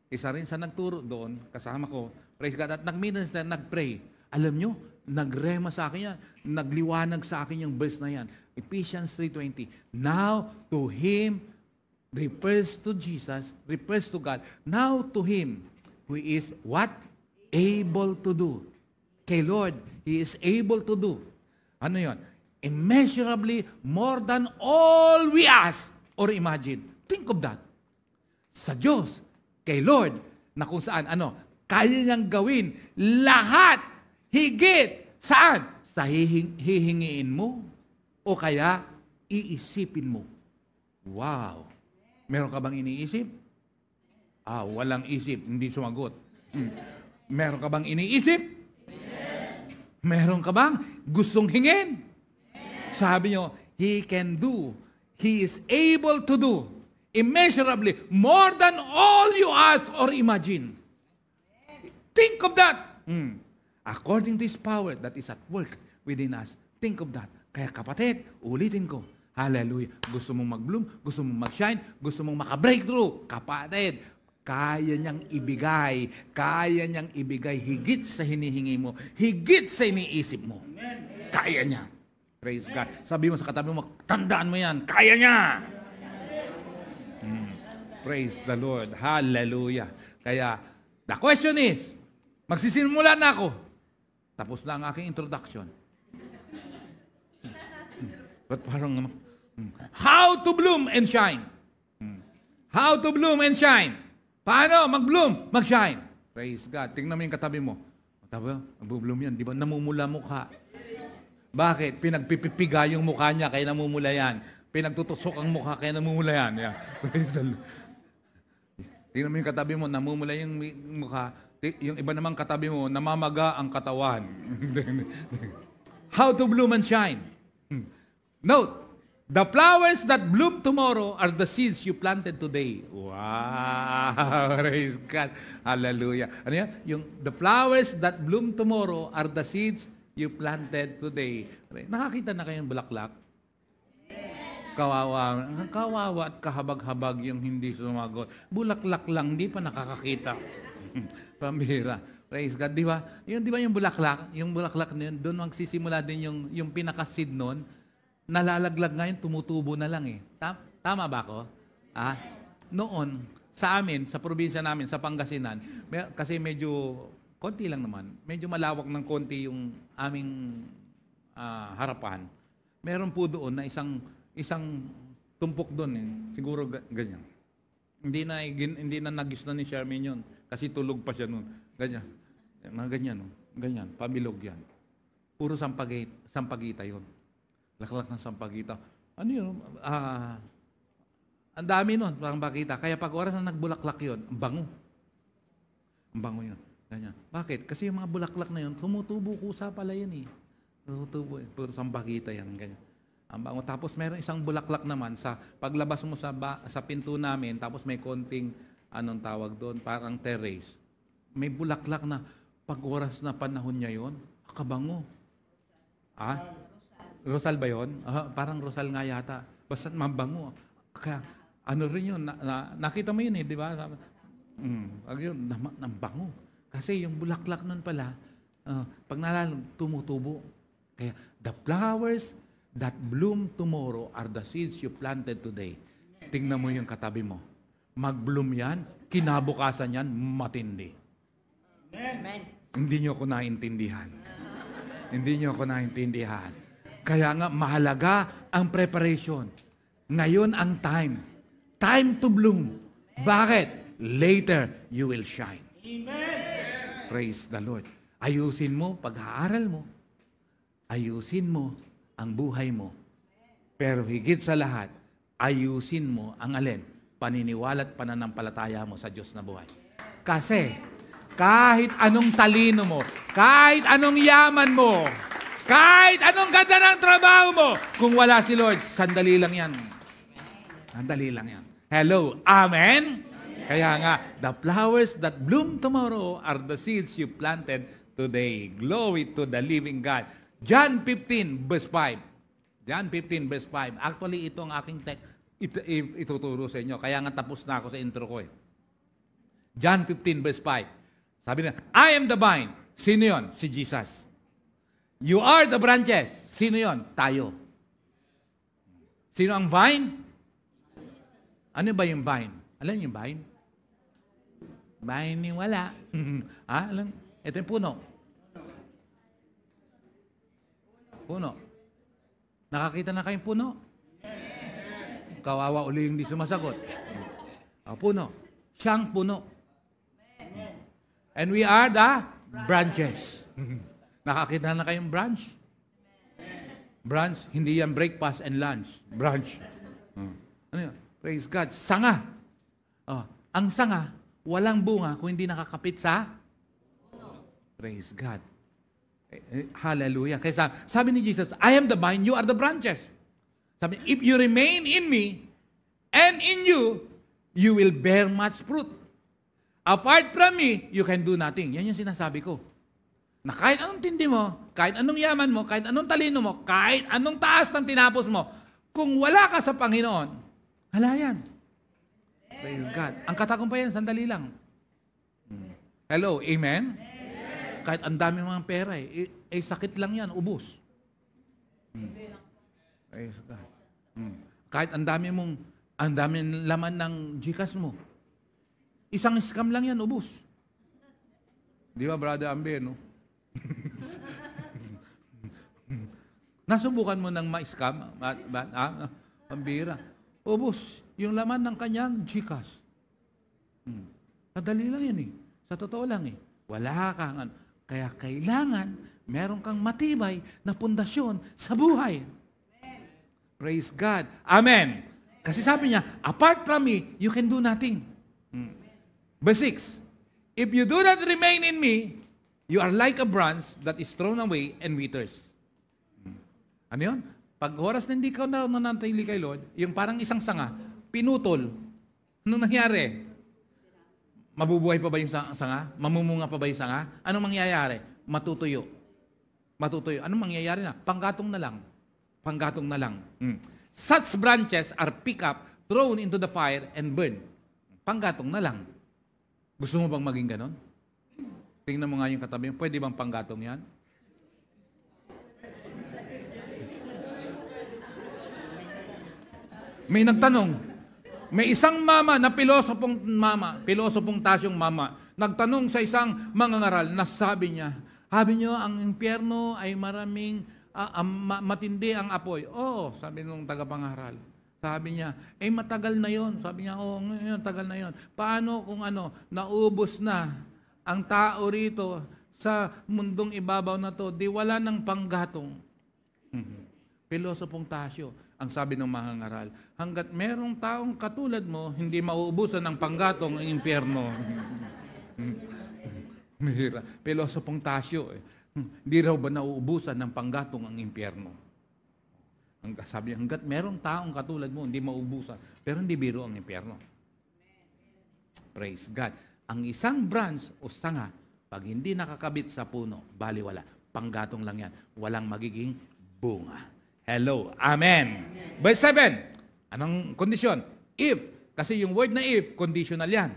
Isa rin sa nagturo doon, kasama ko, praise God, at nag-minister, nag-pray. Alam nyo, nagrema sa akin yan, nagliwanag sa akin yung verse na yan. Ephesians 3:20. Now to Him, refers to Jesus, refers to God. Now to Him, who is what? Able to do. Kay Lord, He is able to do. Ano yon? Immeasurably more than all we ask or imagine. Think of that. Sa Diyos, kay Lord, na kung saan, kaya niyang gawin lahat, higit, saan? Sa hihingiin mo o kaya iisipin mo. Wow! Meron ka bang iniisip? Walang isip, hindi sumagot. Meron ka bang iniisip? Meron ka bang gustong hingin? Sabi nyo, He can do. He is able to do immeasurably more than all you ask or imagine. Think of that. According to His power that is at work within us. Think of that. Kaya kapatid, ulitin ko. Hallelujah. Gusto mong mag-bloom, gusto mong mag-shine, gusto mong maka-breakthrough. Kapatid, kaya niyang ibigay higit sa hinihingi mo, higit sa iniisip mo. Kaya niya. Praise God. Sabi mo sa katabi mo, tandaan mo yan, kaya niya. Praise the Lord. Hallelujah. Kaya, the question is, magsisimula na ako. Tapos na ang aking introduction. But parang, how to bloom and shine. How to bloom and shine. Paano mag-bloom, mag-shine? Praise God. Tingnan mo yung katabi mo. Katabi mo, mag-bloom yan. Di ba namumula mukha? Bakit? Pinagpipipiga yung mukha niya, kaya namumula yan. Pinagtutusok ang mukha, kaya namumula yan. Yeah. Praise the Lord. Tingnan mo yung katabi mo, namumula yung mukha. Yung iba namang katabi mo, namamaga ang katawan. How to bloom and shine. Note, The flowers that bloom tomorrow are the seeds you planted today. Wow! Praise God. Hallelujah. Ano yan? The flowers that bloom tomorrow are the seeds you planted today. Nakakita na kayong bulaklak? Kawawa at kahabag-habag yung hindi sumagot. Bulaklak lang, hindi pa nakakakita. Pambira. Praise God, di ba? Di ba yung bulaklak na yun, doon magsisimula din yung pinaka-seed nun, nalalaglag ngayon, tumutubo na lang eh. Tama ba ako? Noon, sa amin, sa probinsya namin, sa Pangasinan, kasi medyo, konti lang naman, medyo malawak ng konti yung aming harapan. Meron po doon na isang tumpok doon eh. Siguro ganyan. Hindi na nagis na ni Charmaine yun. Kasi tulog pa siya noon. Ganyan. Mga ganyan. No? Ganyan. Pabilog yan. Puro sampagita yun. Laklak ng sampagita. Ano yun? Ang dami nun, sampagita. Kaya pag oras na nagbulaklak yun, ang bango. Ang bango yun. Ganyan. Bakit? Kasi yung mga bulaklak na yun, tumutubo kusa pala yan eh. Tumutubo. Puro sampagita yan. Ganyan. Ang bango. Tapos meron isang bulaklak naman sa paglabas mo sa pinto namin, tapos may konting anong tawag doon, parang terrace. May bulaklak na pag oras na panahon niya yon, kabango. Rosal ba yun? Parang rosal nga yata. Basta mabango. Kaya ano rin yun, nakita mo yun eh, di ba? Yun, nabango. Kasi yung bulaklak nun pala, pag nalalong, tumutubo. Kaya the flowers that bloom tomorrow are the seeds you planted today. Tingnan mo yung katabi mo. Mag-bloom yan, kinabukasan yan, matindi. Amen. Hindi nyo ako naintindihan. Hindi nyo ako naintindihan. Kaya nga, mahalaga ang preparation. Ngayon ang time. Time to bloom. Bakit? Later, you will shine. Amen. Praise the Lord. Ayusin mo pag-aaral mo. Ayusin mo ang buhay mo. Pero higit sa lahat, ayusin mo ang alin? Paniniwala at pananampalataya mo sa Diyos na buhay. Kasi, kahit anong talino mo, kahit anong yaman mo, kahit anong ganda ng trabaho mo, kung wala si Lord, sandali lang yan. Sandali lang yan. Hello, amen? Kaya nga, the flowers that bloom tomorrow are the seeds you planted today. Glory to the living God. John 15, verse 5. John 15, verse 5. Actually, ito ang aking text. Ituturo sa inyo. Kaya nga tapos na ako sa intro ko eh. John 15, verse 5. Sabi na, I am the vine. Sino yun? Si Jesus. You are the branches. Sino yun? Tayo. Sino ang vine? Ano ba yung vine? Alam niyo yung vine? Vine ni wala. Alam? Ito yung puno. Puno. Nakakita na kayong puno? Kawawa uli yung di sumasagot. Puno. Siyang puno. And we are the branches. Nakakita na kayong branch? Branch, hindi yan breakfast and lunch. Branch. Ano yun? Praise God. Sanga. Ang sanga, walang bunga kung hindi nakakapit sa praise God. Hallelujah. Kaya sabi ni Jesus, I am the vine, you are the branches. Sabi, if you remain in me and in you, you will bear much fruit. Apart from me, you can do nothing. Yan yung sinasabi ko. Na kahit anong tindi mo, kahit anong yaman mo, kahit anong talino mo, kahit anong taas ng tinapos mo, kung wala ka sa Panginoon, hala yan. Praise God. Ang katagumpayan, sandali lang. Hello, amen? Kahit ang dami mga pera sakit lang yan, ubos. Praise God. Kahit ang dami laman ng Gcash mo, isang scam lang yan, ubos. Di ba, Brother Ambe, no? Nasubukan mo ng ma-scam? Pambira. Ubos. Yung laman ng kanyang Gcash. Kadali lang yan eh. Sa totoo lang eh. Wala kang kaya kailangan meron kang matibay na pundasyon sa buhay. Praise God. Amen. Kasi sabi niya, apart from me, you can do nothing. Verse 6, if you do not remain in me, you are like a branch that is thrown away and withers. Ano yun? Pag oras na hindi ka nanatili kay Lord, yung parang isang sanga, pinutol. Anong nangyari? Mabubuhay pa ba yung sanga? Mamumunga pa ba yung sanga? Anong mangyayari? Matutuyo. Matutuyo. Anong mangyayari na? Panggatong na lang. Panggatong na lang. Such branches are picked up, thrown into the fire, and burned. Panggatong na lang. Gusto mo bang maging ganon? Tingnan mo nga yung katabi. Pwede bang panggatong yan? May nagtanong, may isang mama na pilosopong tasyong mama, nagtanong sa isang mangangaral na sabi niya, ang impyerno ay maraming, matindi ang apoy. Oo, sabi nung tagapangaral. Sabi niya, matagal na yon. Sabi niya, ngayon, tagal na yon. Paano kung naubos na ang tao rito sa mundong ibabaw na to, di wala ng panggatong. Pilosopong tasyo. Ang sabi ng mangangaral, hanggat merong taong katulad mo, hindi mauubusan ng panggatong ang impyerno. Mihira. Pilosopong tasyo. Hindi raw ba nauubusan ng panggatong ang impyerno? Sabi, hanggat merong taong katulad mo, hindi mauubusan. Pero hindi biro ang impyerno. Praise God. Ang isang branch o sanga, pag hindi nakakabit sa puno, baliwala. Panggatong lang yan. Walang magiging bunga. Hello. Amen. Verse 7. Anong kondisyon? If. Kasi yung word na if, conditional yan.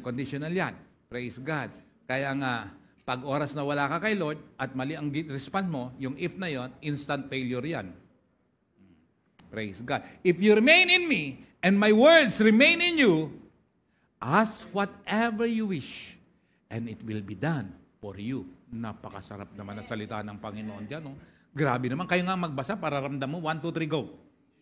Conditional yan. Praise God. Kaya nga, pag oras na wala ka kay Lord at mali ang response mo, yung if na yon, instant failure yan. Praise God. If you remain in me and my words remain in you, ask whatever you wish and it will be done for you. Napakasarap naman ang salita ng Panginoon dyan. No? Grabe naman. Kayo nga magbasa para ramdam mo. 1, 2, 3, go.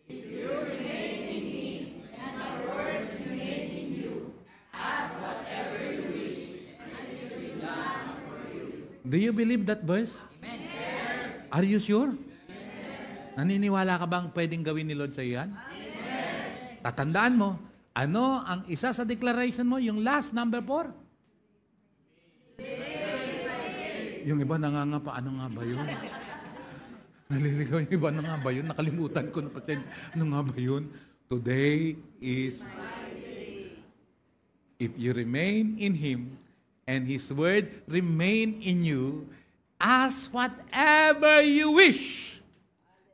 If you remain in me, and my words remain in you, ask whatever you wish, and it will be done for you. Do you believe that verse? Amen. Are you sure? Amen. Naniniwala ka bang pwedeng gawin ni Lord sa iyo yan? Amen. Tatandaan mo, ano ang isa sa declaration mo? Yung last, number 4? Yung iba nangangapa, ano nga ba yun? Naliligaw yung iba, ano nga ba yun? Nakalimutan ko na pa. Ano nga ba yun? Today is my day. If you remain in Him and His word remain in you, ask whatever you wish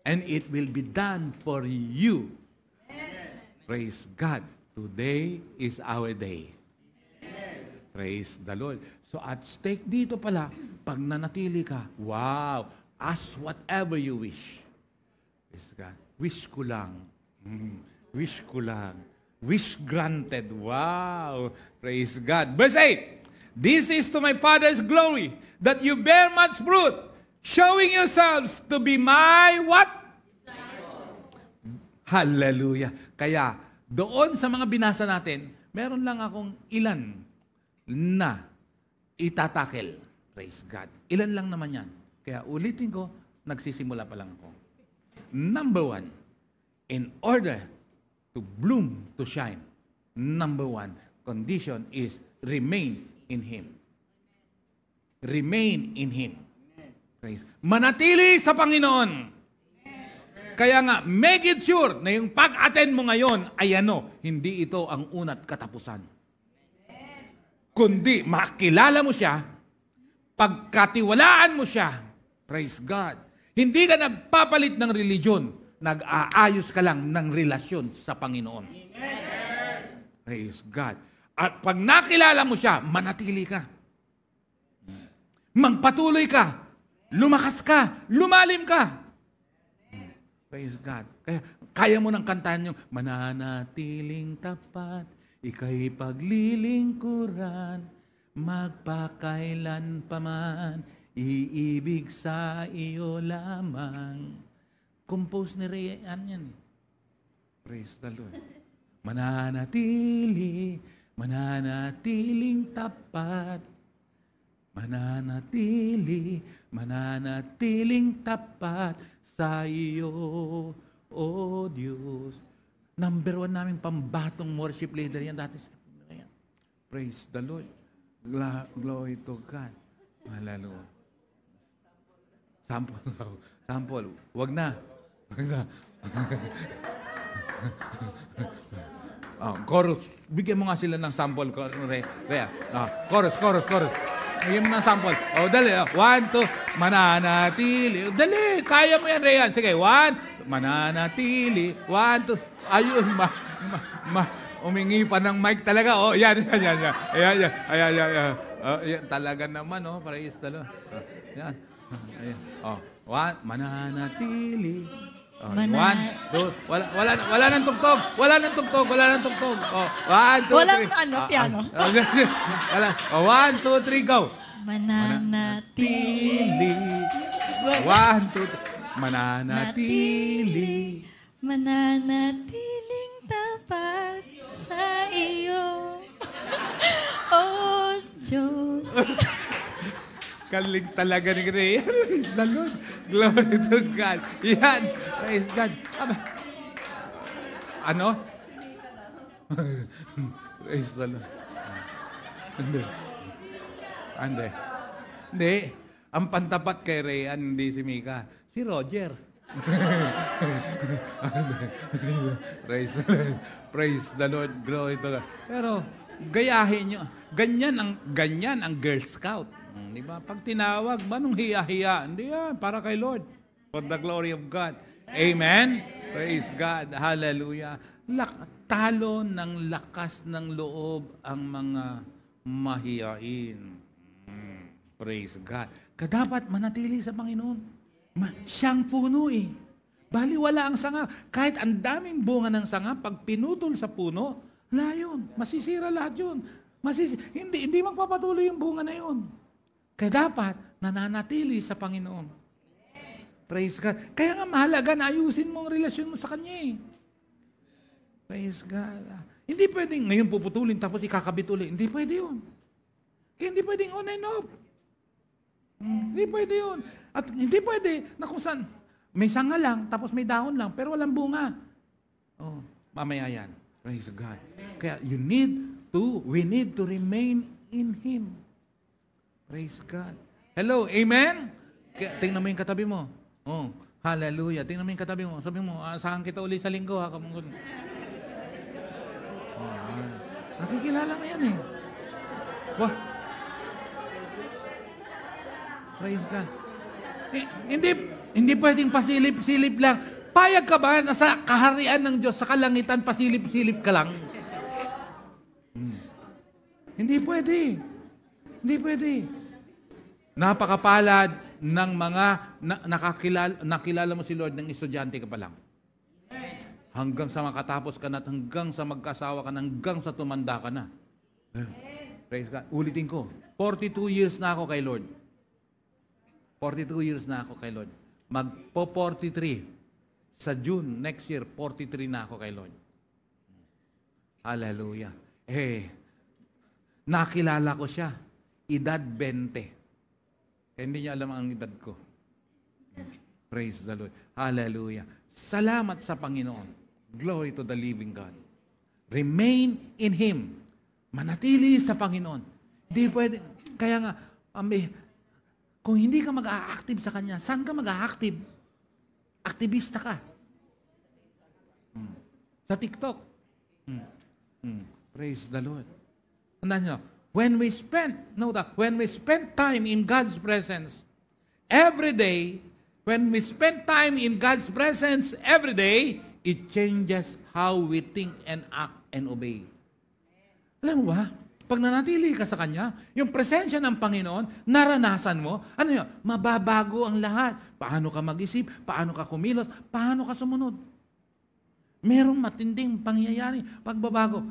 and it will be done for you. Amen. Praise God. Today is our day. Amen. Praise the Lord. So at stake dito pala, pag nanatili ka, wow, ask whatever you wish. Praise God. Wish ko lang. Wish ko lang. Wish granted. Wow. Praise God. Verse 8. This is to my Father's glory, that you bear much fruit, showing yourselves to be my what? Hallelujah. Kaya, doon sa mga binasa natin, meron lang akong ilan na itatakel. Praise God. Ilan lang naman yan. Kaya ulitin ko, nagsisimula pa lang ako. Number 1, in order to bloom, to shine, number 1 condition is remain in Him. Remain in Him. Praise. Manatili sa Panginoon. Kaya nga, make it sure na yung pag-attend mo ngayon ay hindi ito ang una't katapusan. Kundi makilala mo siya, pagkatiwalaan mo siya, praise God. Hindi ka nagpapalit ng religion, nag-aayos ka lang ng relasyon sa Panginoon. Amen. Praise God. At pag nakilala mo siya, manatili ka. Magpatuloy ka. Lumakas ka. Lumalim ka. Praise God. Kaya mo nang kantahan yung mananatiling tapat, ika'y paglilingkuran, magpakailan paman, iibig sa iyo lamang. Compose ni Rian yan. Praise the Lord. Mananatiling tapat, mananatiling tapat sa iyo, O Diyos. Number 1 namin pambatong worship leader yan dati. Praise the Lord. Glory to God. Hallelujah. Sample. Wag na. Chorus. Bigyan mo nga sila ng sample. Chorus. Bigyan mo ng sample. Dali. 1, 2. Mananatili. Dali. Kaya mo yan, Rayan. Sige, 1. Mananatili. 1, 2. Ayun. Umingi pa ng mic talaga. Yan. Ayan. Talaga naman, praise the Lord. Yan. Ayan. 1. Mananatili. 1, 2, wala nang tugtog. 1, 2, 3. Walang piano. 1, 2, 3, go. Mananatili. 1, 2, 3. Mananatili. Mananatiling tapat sa iyo. Oh, Diyos. Galing talaga ni Rhea. Praise the Lord. Glory to God. Yan. Praise God. Ano? Praise the Lord. Hindi. Ang pantapat kay Rhea, hindi si Mika. Si Roger. Praise the Lord. Glory to God. Pero, gayahin nyo. Ganyan ang Girl Scout. Di ba? Pag tinawag, manong hiya-hiya? Hindi yan, para kay Lord. For the glory of God. Amen? Praise God. Hallelujah. Talo ng lakas ng loob ang mga mahiyain. Praise God. Dapat manatili sa Panginoon. Siyang puno eh. Bali wala ang sanga. Kahit ang daming bunga ng sanga, pag pinutol sa puno, wala yun. Masisira lahat yun. Hindi magpapatuloy yung bunga na yun. Kaya dapat nananatili sa Panginoon. Praise God. Kaya nga mahalaga na ayusin mo ang relasyon mo sa Kanya eh. Praise God. Hindi pwedeng ngayon puputulin tapos ikakabit ulit. Hindi pwede yun. Kaya hindi pwedeng on and off. Hindi pwede yun. At hindi pwede na kung saan may sanga lang tapos may dahon lang pero walang bunga. Mamaya yan. Praise God. Kaya we need to remain in Him. Praise God. Hello, amen? Tingnan mo yung katabi mo. Hallelujah. Tingnan mo yung katabi mo. Sabi mo, asahan kita uli sa linggo ha. Nakikilala mo yan eh. Wah. Praise God. Hindi pwedeng pasilip-silip lang. Payag ka ba na sa kaharian ng Diyos, sa kalangitan, pasilip-silip ka lang? Hindi pwede. Hindi pwede. Napakapalad ng mga nakilala mo si Lord ng estudyante ka pa lang. Hanggang sa makatapos ka na, hanggang sa magkasawa ka na, hanggang sa tumanda ka na. Praise God. Ulitin ko. 42 years na ako kay Lord. 42 years na ako kay Lord. Magpo 43. Sa June next year, 43 na ako kay Lord. Hallelujah. Nakilala ko siya. Edad 20. Kaya hindi niya alam ang edad ko. Praise the Lord. Hallelujah. Salamat sa Panginoon. Glory to the living God. Remain in Him. Manatili sa Panginoon. Hindi pwede. Kaya nga, kung hindi ka mag-a-active sa Kanya, saan ka mag-a-active? Aktivista ka. Sa TikTok. Praise the Lord. Tandaan nyo, when we spend time in God's presence every day, when we spend time in God's presence every day, it changes how we think and act and obey. Alam mo ba? Pag nanatili ka sa Kanya, yung presensya ng Panginoon, naranasan mo, mababago ang lahat. Paano ka mag-isip, paano ka kumilos, paano ka sumunod. Merong matinding pangyayari, pagbabago.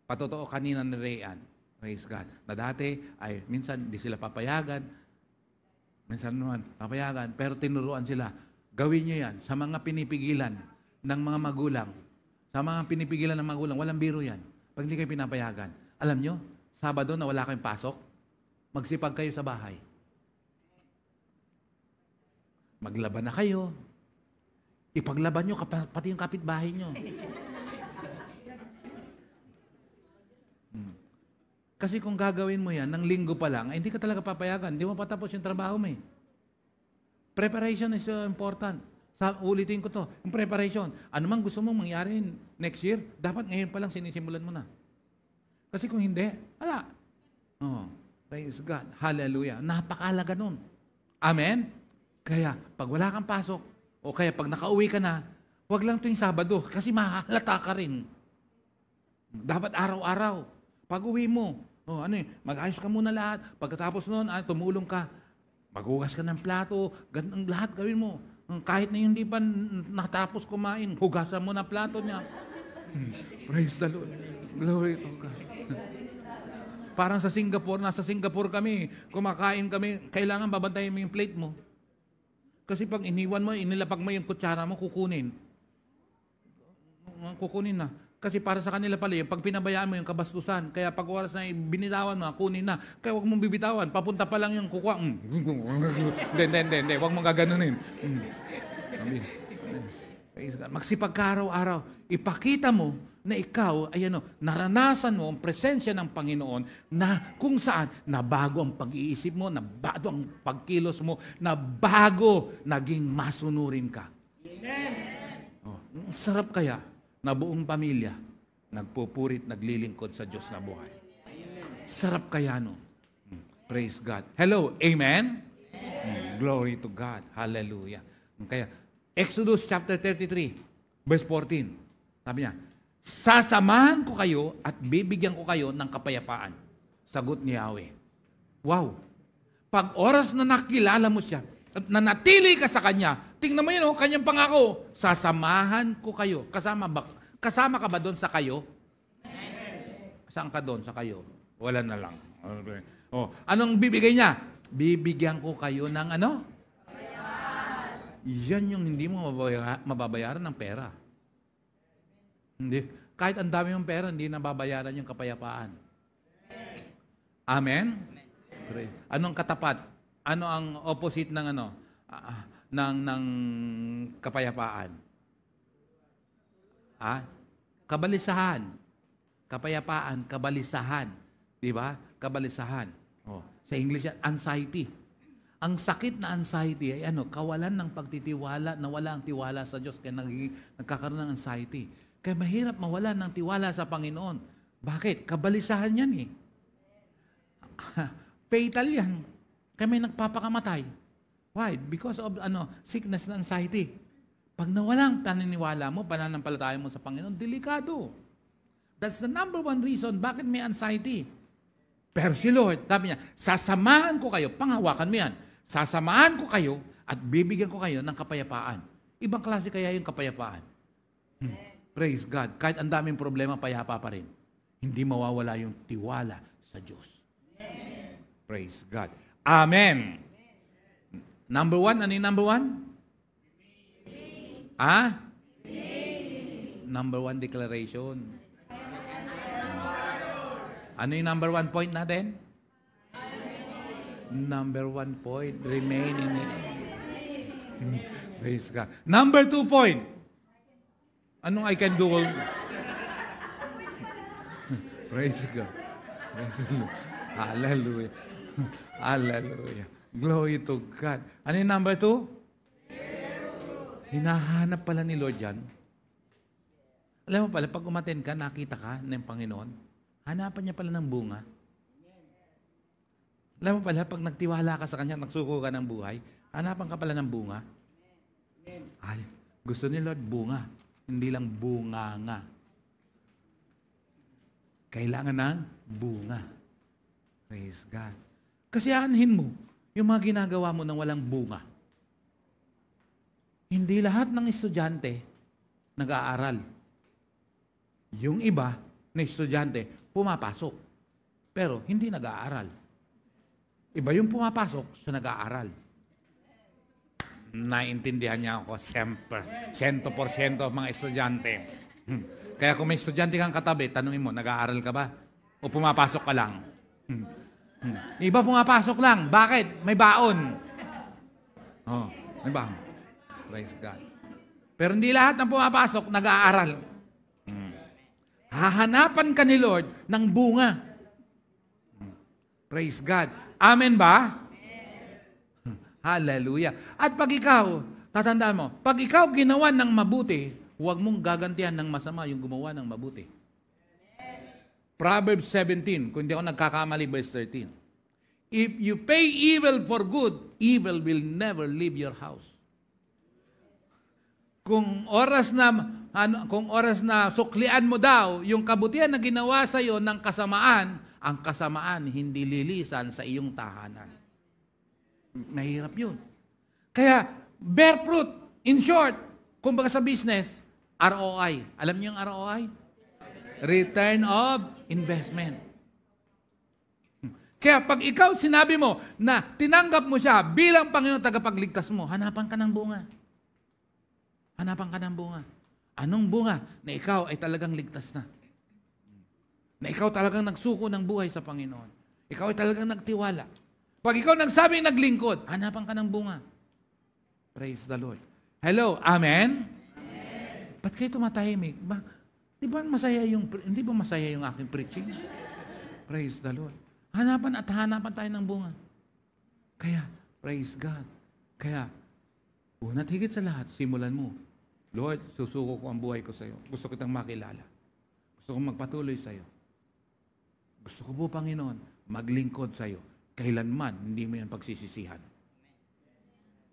Patotoo kanina ni Rayan, praise God, na dati ay minsan di sila papayagan, minsan naman papayagan, pero tinuruan sila, gawin nyo yan sa mga pinipigilan ng mga magulang. Sa mga pinipigilan ng magulang, walang biro yan. Pag hindi kayo pinapayagan, alam nyo, Sabado na wala kayong pasok, magsipag kayo sa bahay. Maglaban na kayo. Ipaglaban nyo pati yung kapitbahay nyo. Kasi kung gagawin mo yan, ng linggo pa lang, hindi ka talaga papayagan. Hindi mo patapos yung trabaho mo eh. Preparation is so important. Ulitin ko to, yung preparation. Ano mang gusto mong mangyari next year, dapat ngayon pa lang sinisimulan mo na. Kasi kung hindi, wala. Oh, praise God. Hallelujah. Napakalaga nun. Amen? Kaya, pag wala kang pasok, o kaya pag nakauwi ka na, wag lang tuwing Sabado, kasi mahalata ka rin. Dapat araw-araw. Pag uwi mo, mag-ayos ka muna lahat. Pagkatapos noon, tumulong ka. Maghugas ka ng plato, ganun lahat gawin mo. Kahit na hindi pa natapos kumain, hugasan mo na plato niya. Praise the Lord. Glory to God. Parang sa Singapore, nasa Singapore kami, kumakain kami, kailangan babantayin mo yung plate mo. Kasi pag iniwan mo, inilapag mo yung kutsara mo, kukunin. Kukunin na. Kasi para sa kanila pala, pag pinabayaan mo yung kabastusan, kaya pag oras na binitawan mo, kunin na. Kaya huwag mong bibitawan, papunta pa lang yung kukuha. Hindi, huwag mong gaganunin. Magsipag ka araw-araw. Ipakita mo na ikaw ay naranasan mo ang presensya ng Panginoon na kung saan nabago ang pag-iisip mo, nabago ang pagkilos mo, nabago naging masunurin ka. Amen. Sarap kaya na buong pamilya nagpupurit, naglilingkod sa Diyos na buhay. Sarap kaya no? Praise God. Hello, amen? Glory to God. Hallelujah. Kaya, Exodus chapter 33, verse 14. Sabi niya, sasamahan ko kayo at bibigyan ko kayo ng kapayapaan. Sagot ni Yahweh. Wow! Pag oras na nakilala mo siya at nanatili ka sa Kanya, tingnan mo yun, Kanyang pangako, sasamahan ko kayo. Kasama ka ba doon sa kayo? Saan ka doon sa kayo? Wala na lang. Okay. Anong bibigay niya? Bibigyan ko kayo ng ano? Yan yung hindi mo mababayaran ng pera. Hindi. Kahit ang dami mong pera, hindi nababayaran yung kapayapaan. Amen? Anong katapat? Ano ang opposite ng ng kapayapaan? Kabalisahan. Kapayapaan, kabalisahan. Di ba? Kabalisahan. Sa English, anxiety. Ang sakit na anxiety ay kawalan ng pagtitiwala, nawala ang tiwala sa Diyos, kaya nagkakaroon ng anxiety. Kaya mahirap mawala ng tiwala sa Panginoon. Bakit? Kabalisahan yan eh. Fatal yan. Kaya may nagpapakamatay. Why? Because of sickness na anxiety. Pag nawalang paniniwala mo, pananampalataya mo sa Panginoon, delikado. That's the number one reason bakit may anxiety. Pero si Lord, sabi niya, sasamahan ko kayo, panghawakan mo yan, sasamahan ko kayo at bibigyan ko kayo ng kapayapaan. Ibang klase kaya yung kapayapaan. Praise God. Kahit ang daming problema, payapa pa rin. Hindi mawawala yung tiwala sa Diyos. Praise God. Amen. Number one, ano yung number one? Number one declaration. Ano yung number one point natin? Number one point, remain in it. Praise God. Number 2 point. Anong I can do? Praise God. Hallelujah. Hallelujah. Glory to God. Ano yung number 2? Hinahanap pala ni Lord yan. Alam mo pala, pag umaten ka, nakita ka ng Panginoon, hanapan niya pala ng bunga. Alam mo pala, pag nagtiwala ka sa Kanya, nagsuko ka ng buhay, hanapan ka pala ng bunga. Ay, gusto ni Lord bunga. Hindi lang bunganga. Kailangan ng bunga. Praise God. Kasi aanhin mo yung mga ginagawa mo nang walang bunga. Hindi lahat ng estudyante nag-aaral. Yung iba na estudyante pumapasok. Pero hindi nag-aaral. Iba yung pumapasok sa nag-aaral. Naintindihan niya ako, siyempre. 100% mga estudyante. Kaya kung may estudyante kang katabi, tanungin mo, nag-aaral ka ba? O pumapasok ka lang? Iba pumapasok lang. Bakit? May baon. May baon. Praise God. Pero hindi lahat ng pumapasok, nag-aaral. Hahanapan ka ni Lord ng bunga. Praise God. Amen ba? Hallelujah. At pag ikaw tatandaan mo, pag ikaw ginawa ng mabuti, huwag mong gagantihan ng masama yung gumawa ng mabuti. Proverbs 17, kung hindi ako nagkakamali, verse 13. If you pay evil for good, evil will never leave your house. Kung oras na suklian mo daw yung kabutihan na ginawa sa iyo ng kasamaan, ang kasamaan hindi lilisan sa iyong tahanan. Mahirap yun. Kaya, bear fruit. In short, kumbaga sa business, ROI. Alam niyo yung ROI? Return of investment. Kaya pag ikaw sinabi mo na tinanggap mo siya bilang Panginoon tagapagligtas mo, hanapan ka ng bunga. Hanapan ka ng bunga. Anong bunga? Na ikaw ay talagang ligtas na. Na ikaw talagang nagsuko ng buhay sa Panginoon. Ikaw ay talagang nagtiwala. Pag ikaw nagsabing naglingkod, hanapan ka ng bunga. Praise the Lord. Hello, amen? Amen. Ba't kayo tumatahimik? Di ba masaya yung aking preaching? Praise the Lord. Hanapan tayo ng bunga. Kaya, praise God. Kaya, una't higit sa lahat, simulan mo. Lord, susuko ko ang buhay ko sa iyo. Gusto kitang makilala. Gusto kong magpatuloy sa iyo. Gusto ko po, Panginoon, maglingkod sa iyo. Kailanman, hindi mo yan pagsisisihan.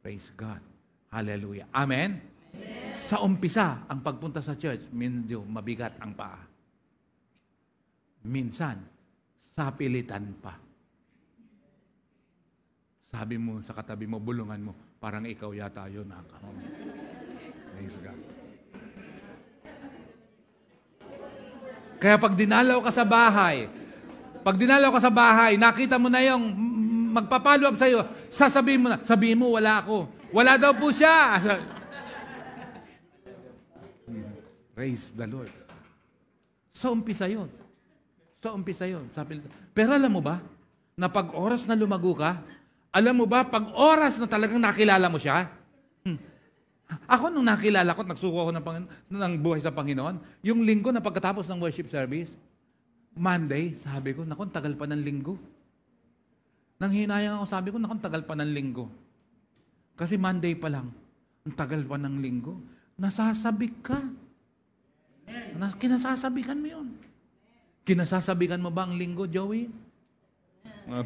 Praise God. Hallelujah. Amen? Amen. Sa umpisa, ang pagpunta sa church, medyo mabigat ang paa. Minsan, sapilitan pa. Sabi mo sa katabi mo, bulungan mo, parang ikaw yata yun. Praise God. Kaya pag dinalaw ka sa bahay, nakita mo na yung magpa-follow up sa'yo, sabihin mo, wala ako. Wala daw po siya. Praise the Lord. Sa umpisa yun. Pero alam mo ba, na pag oras na lumago ka, alam mo ba, pag oras na talagang nakilala mo siya, ako nung nakilala ko, nagsuko ako ng buhay sa Panginoon, yung linggo na pagkatapos ng worship service, Monday, sabi ko, naku, tagal pa ng linggo. Nang hinayang ako, sabi ko, naku, tagal pa ng linggo. Kasi Monday pa lang, ang tagal pa ng linggo. Nasasabik ka. Kinasasabikan mo yun. Kinasasabikan mo ba ang linggo, Joey?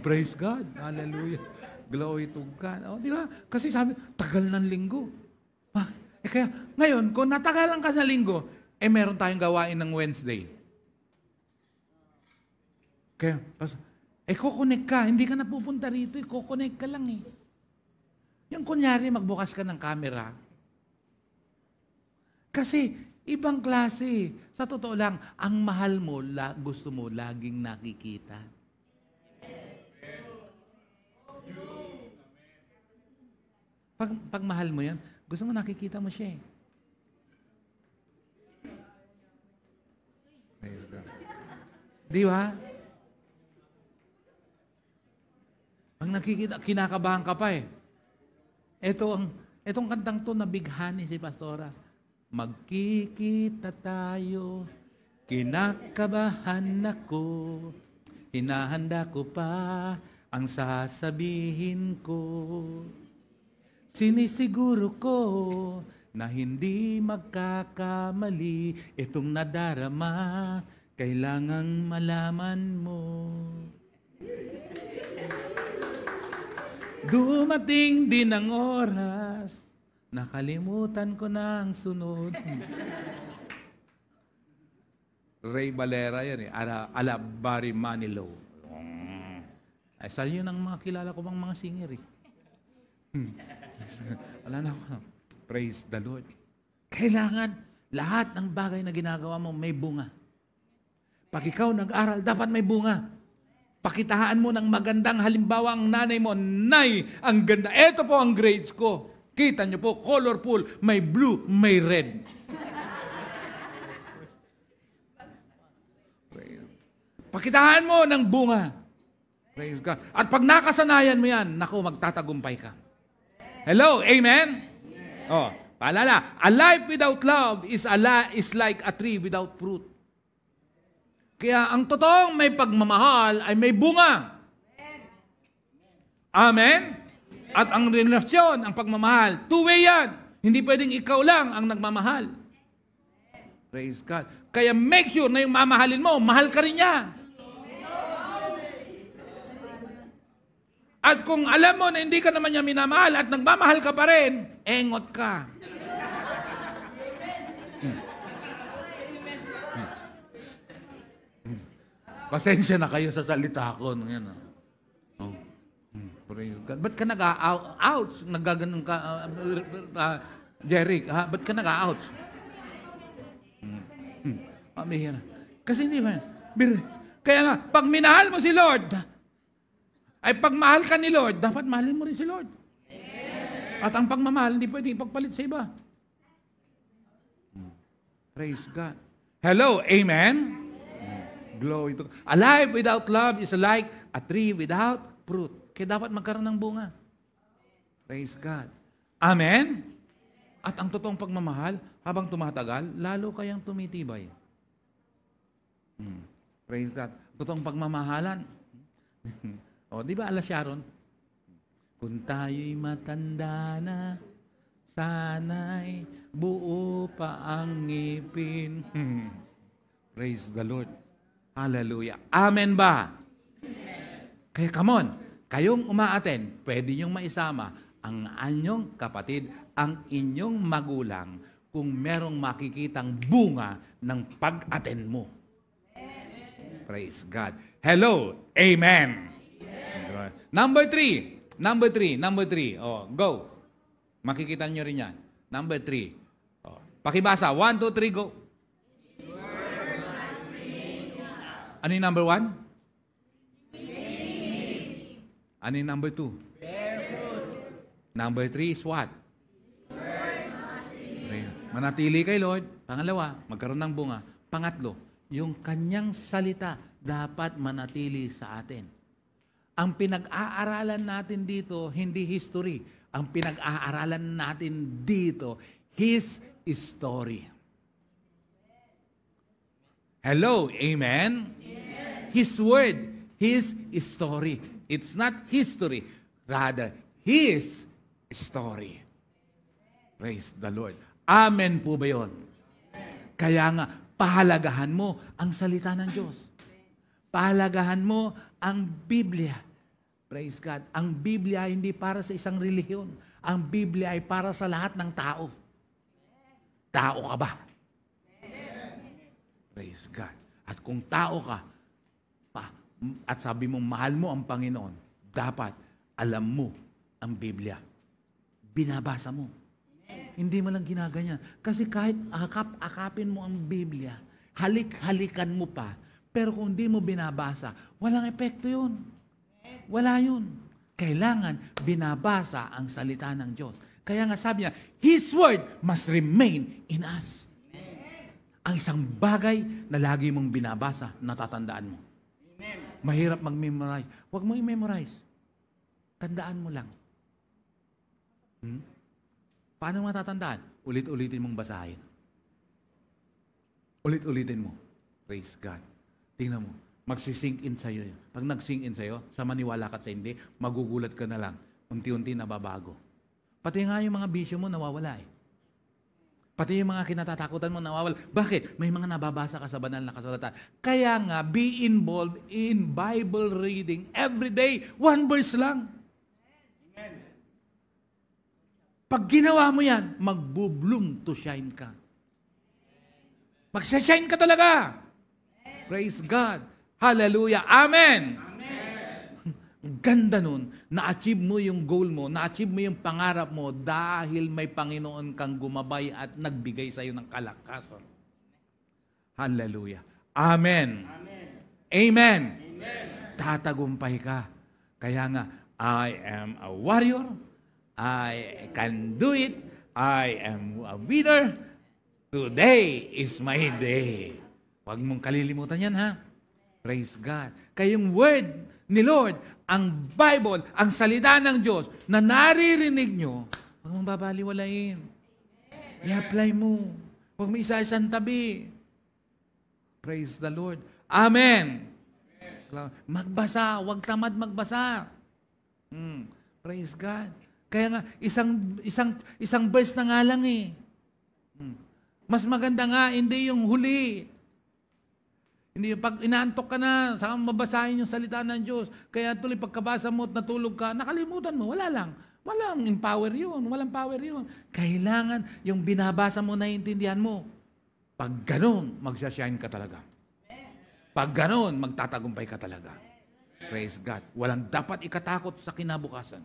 Praise God. Hallelujah. Glory to God. Oh, di ba? Kasi sabi, tagal ng linggo. Kaya, ngayon, kung natagalan ka sa linggo, meron tayong gawain ng Wednesday. Kaya, kukonek ka. Hindi ka napupunta rito. Kukonek ka lang eh. Yung kunyari, magbukas ka ng camera. Kasi, ibang klase. Sa totoo lang, ang mahal mo, gusto mo, laging nakikita. Pag mahal mo yan, gusto mo nakikita mo siya eh. Di ba? Ang nakikita, kinakabahan ka pa eh. Itong kantang to, nabighani si Pastora. Magkikita tayo, kinakabahan ako, hinahanda ko pa ang sasabihin ko. Sinisiguro ko na hindi magkakamali itong nadarama, kailangang malaman mo. Dumating din ang oras, nakalimutan ko na ang sunod. Ray Valera yan eh, ala Barry Manilow. Ay, saan yun ang mga kilala ko bang mga singer eh. Wala na ako. Praise the Lord. Kailangan lahat ng bagay na ginagawa mo may bunga. Pag ikaw nag-aral, dapat may bunga. Pakitaan mo ng magandang halimbawa ang nanay mo. Nay, ang ganda. Ito po ang grades ko. Kita nyo po, colorful. May blue, may red. Pakitaan mo ng bunga. Praise God. At pag nakasanayan mo yan, naku, magtatagumpay ka. Hello, amen? Oh, paalala, a life without love is like a tree without fruit. Kaya ang totoong may pagmamahal ay may bunga. Amen? At ang relasyon, ang pagmamahal, two-way yan. Hindi pwedeng ikaw lang ang nagmamahal. Praise God. Kaya make sure na yung mamahalin mo, mahal ka rin niya. At kung alam mo na hindi ka naman niya minamahal at nagmamahal ka pa rin, engot ka. Pasensya na kayo sa salita ko. Yan. Oh. Praise God. Ba't ka nag-ouch? Nagaganon ka, Jeric, ha? Ba't ka nag-ouch? Kasi hindi ba? Kaya nga, pag minahal mo si Lord, ay pag mahal ka ni Lord, dapat mahalin mo rin si Lord. At ang pagmamahal, hindi pwedeng ipagpalit sa iba. Praise God. Hello, amen? Glory to God. A life without love is like a tree without fruit. Kaya dapat magkaroon ng bunga. Praise God. Amen? At ang totoong pagmamahal, habang tumatagal, lalo kayang tumitibay. Praise God. Totoong pagmamahalan. O, di ba, Ala Sharon? Kung tayo'y matanda na, sana'y buo pa ang ngipin. Praise the Lord. Hallelujah. Amen ba? Amen. Kaya come on, kayong umaaten, pwede niyong maisama ang anyong kapatid, ang inyong magulang, kung merong makikitang bunga ng pag-aten mo. Amen. Praise God. Hello. Amen. Amen. Number three. Oh, go. Makikita nyo rin yan. Number 3. Oh, pakibasa. 1, 2, 3, go. Ano yung number 1? Ano yung number 2? Number 3 is what? Manatili kay Lord. Pangalawa, magkaroon ng bunga. Pangatlo, yung kanyang salita dapat manatili sa atin. Ang pinag-aaralan natin dito, hindi history. Ang pinag-aaralan natin dito, His story. Hello, amen? His word, His story. It's not history, rather, His story. Praise the Lord. Amen po ba yun? Kaya nga, pahalagahan mo ang salita ng Diyos. Pahalagahan mo ang Biblia. Praise God. Ang Biblia hindi para sa isang relihiyon. Ang Biblia ay para sa lahat ng tao. Tao ka ba? Praise God. At kung tao ka, at sabi mo, mahal mo ang Panginoon, dapat alam mo ang Biblia. Binabasa mo. Hindi mo lang ginaganyan. Kasi kahit akapin mo ang Biblia, halik-halikan mo pa, pero kung hindi mo binabasa, walang epekto yun. Wala yun. Kailangan binabasa ang salita ng Diyos. Kaya nga sabi niya, His word must remain in us. Ang isang bagay na lagi mong binabasa, natatandaan mo. Mahirap mag-memorize. Huwag mo i-memorize. Tandaan mo lang. Paano matatandaan? Ulit-ulitin mong basahin. Ulit-ulitin mo. Praise God. Tingnan mo. Magsisink in sa'yo. Pag nag-sink in sa'yo, sa maniwala ka sa hindi, magugulat ka na lang. Unti-unti nababago. Pati nga yung mga bisyo mo nawawala eh. Pati yung mga kinatatakutan mo nawawala. Bakit? May mga nababasa ka sa banal na kasulatan. Kaya nga, be involved in Bible reading every day. 1 verse lang. Amen. Pag ginawa mo yan, magbo-bloom to shine ka. Magsa-shine ka talaga. Praise God. Hallelujah. Amen. Ganda nun, na-achieve mo yung goal mo, na-achieve mo yung pangarap mo dahil may Panginoon kang gumabay at nagbigay sa iyo ng kalakasan. Hallelujah. Amen. Amen. Tatagumpay ka. Kaya nga, I am a warrior. I can do it. I am a winner. Today is my day. Huwag mong kalilimutan yan, ha? Praise God. Kaya yung word ni Lord, ang Bible, ang salita ng Diyos na naririnig nyo, huwag mong babaliwalain. I-apply mo. Huwag mo isa-isang tabi. Praise the Lord. Amen. Magbasa. Huwag tamad magbasa. Praise God. Kaya nga, isang verse na nga lang eh. Mas maganda nga, hindi yung huli. Hindi yung pag inaantok ka na, saka mabasahin yung salita ng Diyos. Kaya tuloy pagkabasa mo at natulog ka, nakalimutan mo, wala lang. Walang empower yun, walang power yun. Kailangan yung binabasa mo, naiintindihan mo. Pag ganun, magsashine ka talaga. Pag ganun, magtatagumpay ka talaga. Praise God. Walang dapat ikatakot sa kinabukasan.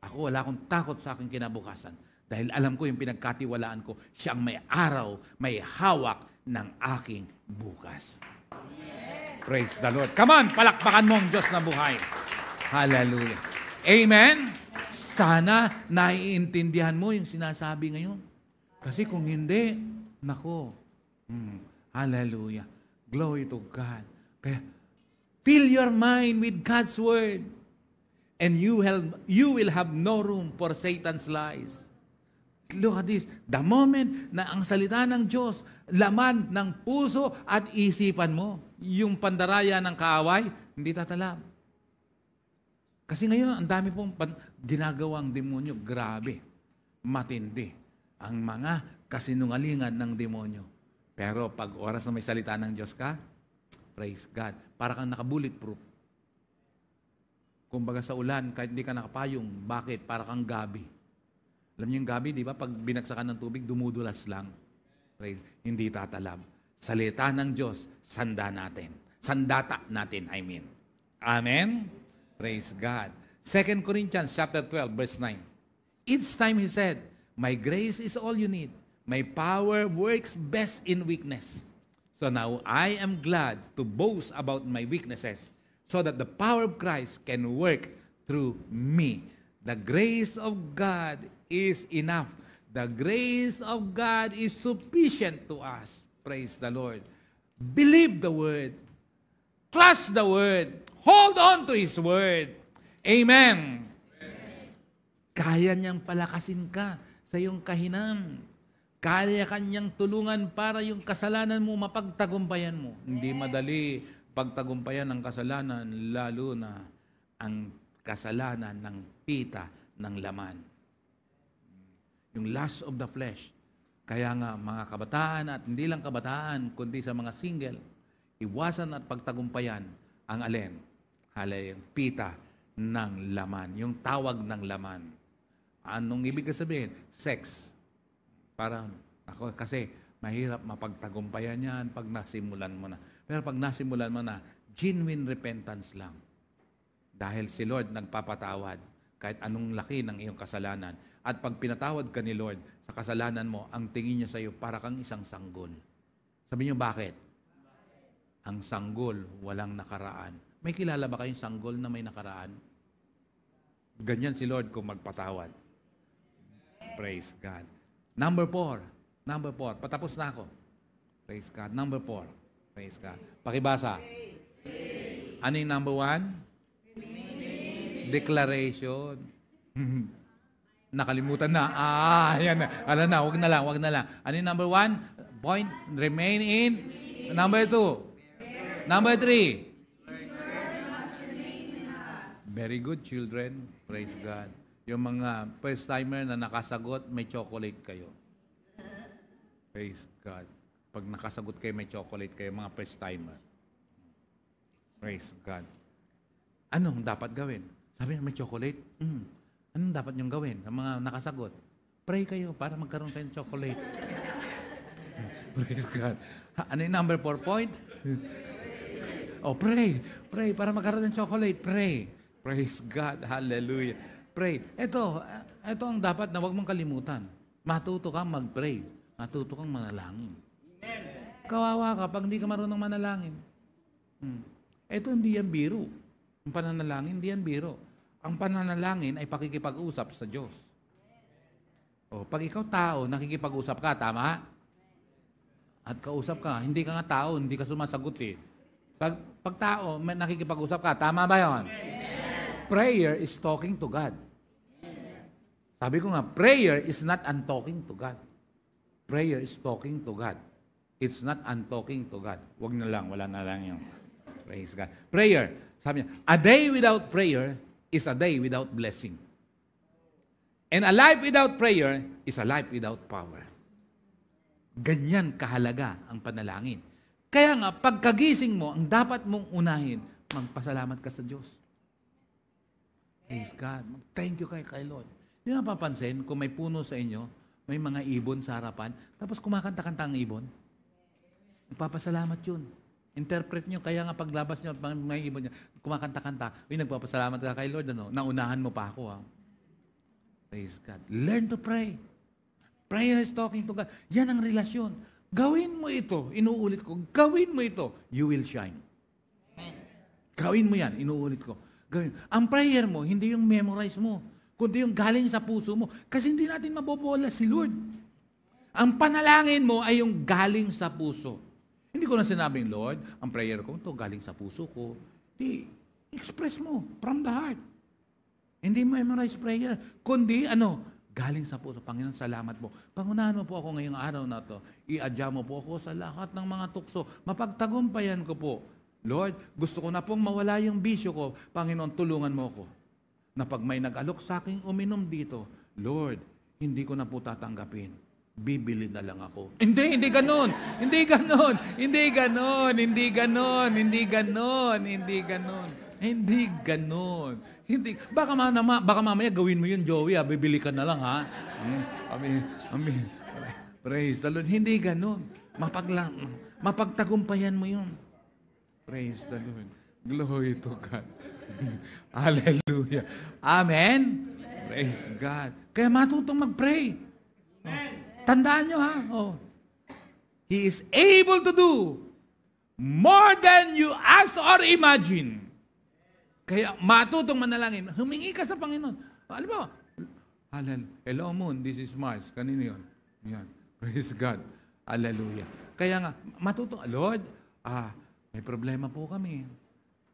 Ako, wala akong takot sa aking kinabukasan. Dahil alam ko yung pinagkatiwalaan ko, siyang may araw, may hawak ng aking bukas. Praise the Lord. Come on, palakpakan mo ang Diyos na buhay. Hallelujah. Amen? Sana naiintindihan mo yung sinasabi ngayon. Kasi kung hindi, nako. Hallelujah. Glory to God. Kaya, fill your mind with God's Word. And you will have no room for Satan's lies. Look at this. The moment na ang salita ng Diyos, laman ng puso at isipan mo, yung pandaraya ng kaaway, hindi tatalab. Kasi ngayon, ang dami pong ginagawang demonyo. Grabe. Matindi. Ang mga kasinungalingan ng demonyo. Pero pag oras na may salita ng Diyos ka, praise God. Para kang naka-bulletproof. Kumbaga sa ulan, kahit hindi ka nakapayong. Bakit? Para kang gabi. Alam niyo yung gabi, di ba? Pag binagsakan ng tubig, dumudulas lang. Right? Hindi tatalab. Salita ng Diyos, sanda natin. Sandata natin, I mean. Amen? Praise God. 2 Corinthians chapter 12, verse 9. Each time he said, my grace is all you need. My power works best in weakness. So now I am glad to boast about my weaknesses so that the power of Christ can work through me. The grace of God is enough. The grace of God is sufficient to us. Praise the Lord. Believe the Word. Trust the Word. Hold on to His Word. Amen. Kaya niyang palakasin ka sa iyong kahinaan. Kaya kanyang tulungan para yung kasalanan mo mapagtagumpayan mo. Hindi madali pagtagumpayan ng kasalanan, lalo na ang kasalanan ng pita ng laman. Yung lust of the flesh. Kaya nga mga kabataan at hindi lang kabataan, kundi sa mga single, iwasan at pagtagumpayan ang alin? Yung pita ng laman. Yung tawag ng laman. Anong ibig sabihin? Sex. Parang, kasi mahirap mapagtagumpayan yan pag nasimulan mo na. Pero pag nasimulan mo na, genuine repentance lang. Dahil si Lord nagpapatawad kahit anong laki ng iyong kasalanan. At pag pinatawad ka ni Lord sa kasalanan mo, ang tingin niya sa iyo para kang isang sanggol. Sabi niyo, bakit? Ang sanggol, walang nakaraan. May kilala ba kayong sanggol na may nakaraan? Ganyan si Lord kung magpatawad. Praise God. Number 4. Patapos na ako. Praise God. Number 4. Praise God. Pakibasa. Ano yung number 1? Declaration. Nakalimutan na. Yan na. Alam na, wag na lang. Ano yung number 1? Point, remain in. Number 2. Number 3. Very good, children. Praise God. Yung mga first-timer na nakasagot, may chocolate kayo. Praise God. Pag nakasagot kayo, may chocolate kayo, mga first-timer. Praise God. Anong dapat gawin? Sabi niya, may chocolate? Anong dapat niyong gawin sa mga nakasagot? Pray kayo para magkaroon kayo ng chocolate. Praise God. Ano yung number 4 point? Pray. Pray para magkaroon ng chocolate. Pray. Praise God. Hallelujah. Pray. Ito ang dapat na huwag mong kalimutan. Matuto kang mag-pray. Matuto kang manalangin. Amen. Kawawa ka pag hindi ka marunong manalangin. Ito hindi yan biro. Ang pananalangin, hindi yan biro. Ang pananalangin ay pakikipag-usap sa Diyos. Pag ikaw tao, nakikipag-usap ka, tama? At kausap ka, hindi ka nga tao, hindi ka sumasagot eh. Pag tao, nakikipag-usap ka, tama ba yun? Prayer is talking to God. Sabi ko nga, prayer is not untalking to God. Prayer is talking to God. It's not untalking to God. Wag na lang, wala na lang yung praise God. Prayer, sabi niya, a day without prayer is a day without blessing. And a life without prayer is a life without power. Ganyan kahalaga ang panalangin. Kaya nga, pagkagising mo, ang dapat mong unahin, magpasalamat ka sa Diyos. Praise God. Thank you kay Lord. Di ba papansin, kung may puno sa inyo, may mga ibon sa harapan, tapos kumakanta-kanta ang ibon, nagpapasalamat yun. Interpret nyo, kaya nga paglabas nyo, may ibon nyo, kumakanta-kanta, nagpapasalamat ka kay Lord, naunahan mo pa ako. Praise God. Learn to pray. Prayer is talking to God. Yan ang relasyon. Gawin mo ito. Inuulit ko. Gawin mo ito. You will shine. Gawin mo yan. Inuulit ko. Gawin. Ang prayer mo, hindi yung memorize mo, kundi yung galing sa puso mo. Kasi hindi natin mabobola si Lord. Ang panalangin mo ay yung galing sa puso. Hindi ko na sinabing, Lord, ang prayer ko, ito galing sa puso ko. Di, express mo from the heart. Hindi memorize prayer, kundi galing sa puso. Panginoon, salamat po. Pangunahan mo po ako ngayong araw na to. I-adya mo po ako sa lahat ng mga tukso. Mapagtagumpayan ko po. Lord, gusto ko na pong mawala yung bisyo ko. Panginoon, tulungan mo ako. Na pag may nag-alok sa aking uminom dito, Lord, hindi ko na po tatanggapin. Bibili na lang ako. Hindi ganon. Hindi ganon. Hindi ganon. Hindi ganon. Hindi ganon. Hindi ganon. Hindi ganon. Hindi. Baka mamaya gawin mo yun, Joey. Bibili ka na lang, ha? Amen. Praise the Lord. Hindi ganon. Mapagtagumpayan mo yun. Praise the Lord. Glory to God. Hallelujah. Amen. Praise God. Kaya matutong mag-pray. Tandaan nyo, ha? He is able to do more than you ask or imagine. Kaya matutong manalangin, humingi ka sa Panginoon. Alam mo, hello moon, this is Mars. Kanino yun? Yan. Praise God. Hallelujah. Kaya nga, matutong, Lord, may problema po kami.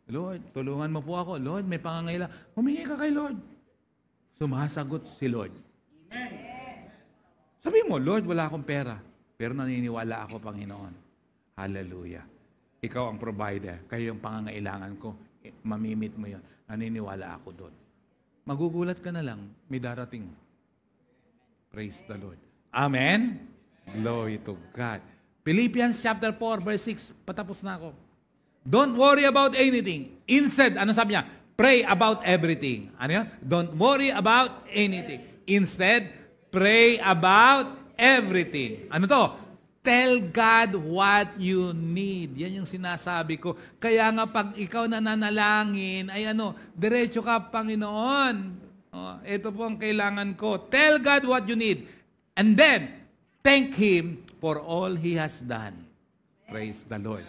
Lord, tulungan mo po ako. Lord, may pangangailangan. Humingi ka kay Lord. Sumasagot si Lord. Amen. Sabi mo, Lord, wala akong pera. Pero naniniwala ako, Panginoon. Hallelujah. Ikaw ang provider. Kayo yung pangangailangan ko. Mamimit mo yun. Naniniwala ako doon. Magugulat ka na lang, may darating. Praise the Lord. Amen? Glory to God. Philippians chapter 4, verse 6. Patapos na ako. Don't worry about anything. Instead, ano sabi niya? Pray about everything. Ano yan? Don't worry about anything. Instead, pray about everything. Ano to? Tell God what you need. Yan yung sinasabi ko. Kaya nga pag ikaw nananalangin, ay diretso ka, Panginoon. Ito po ang kailangan ko. Tell God what you need. And then, thank Him for all He has done. Praise the Lord.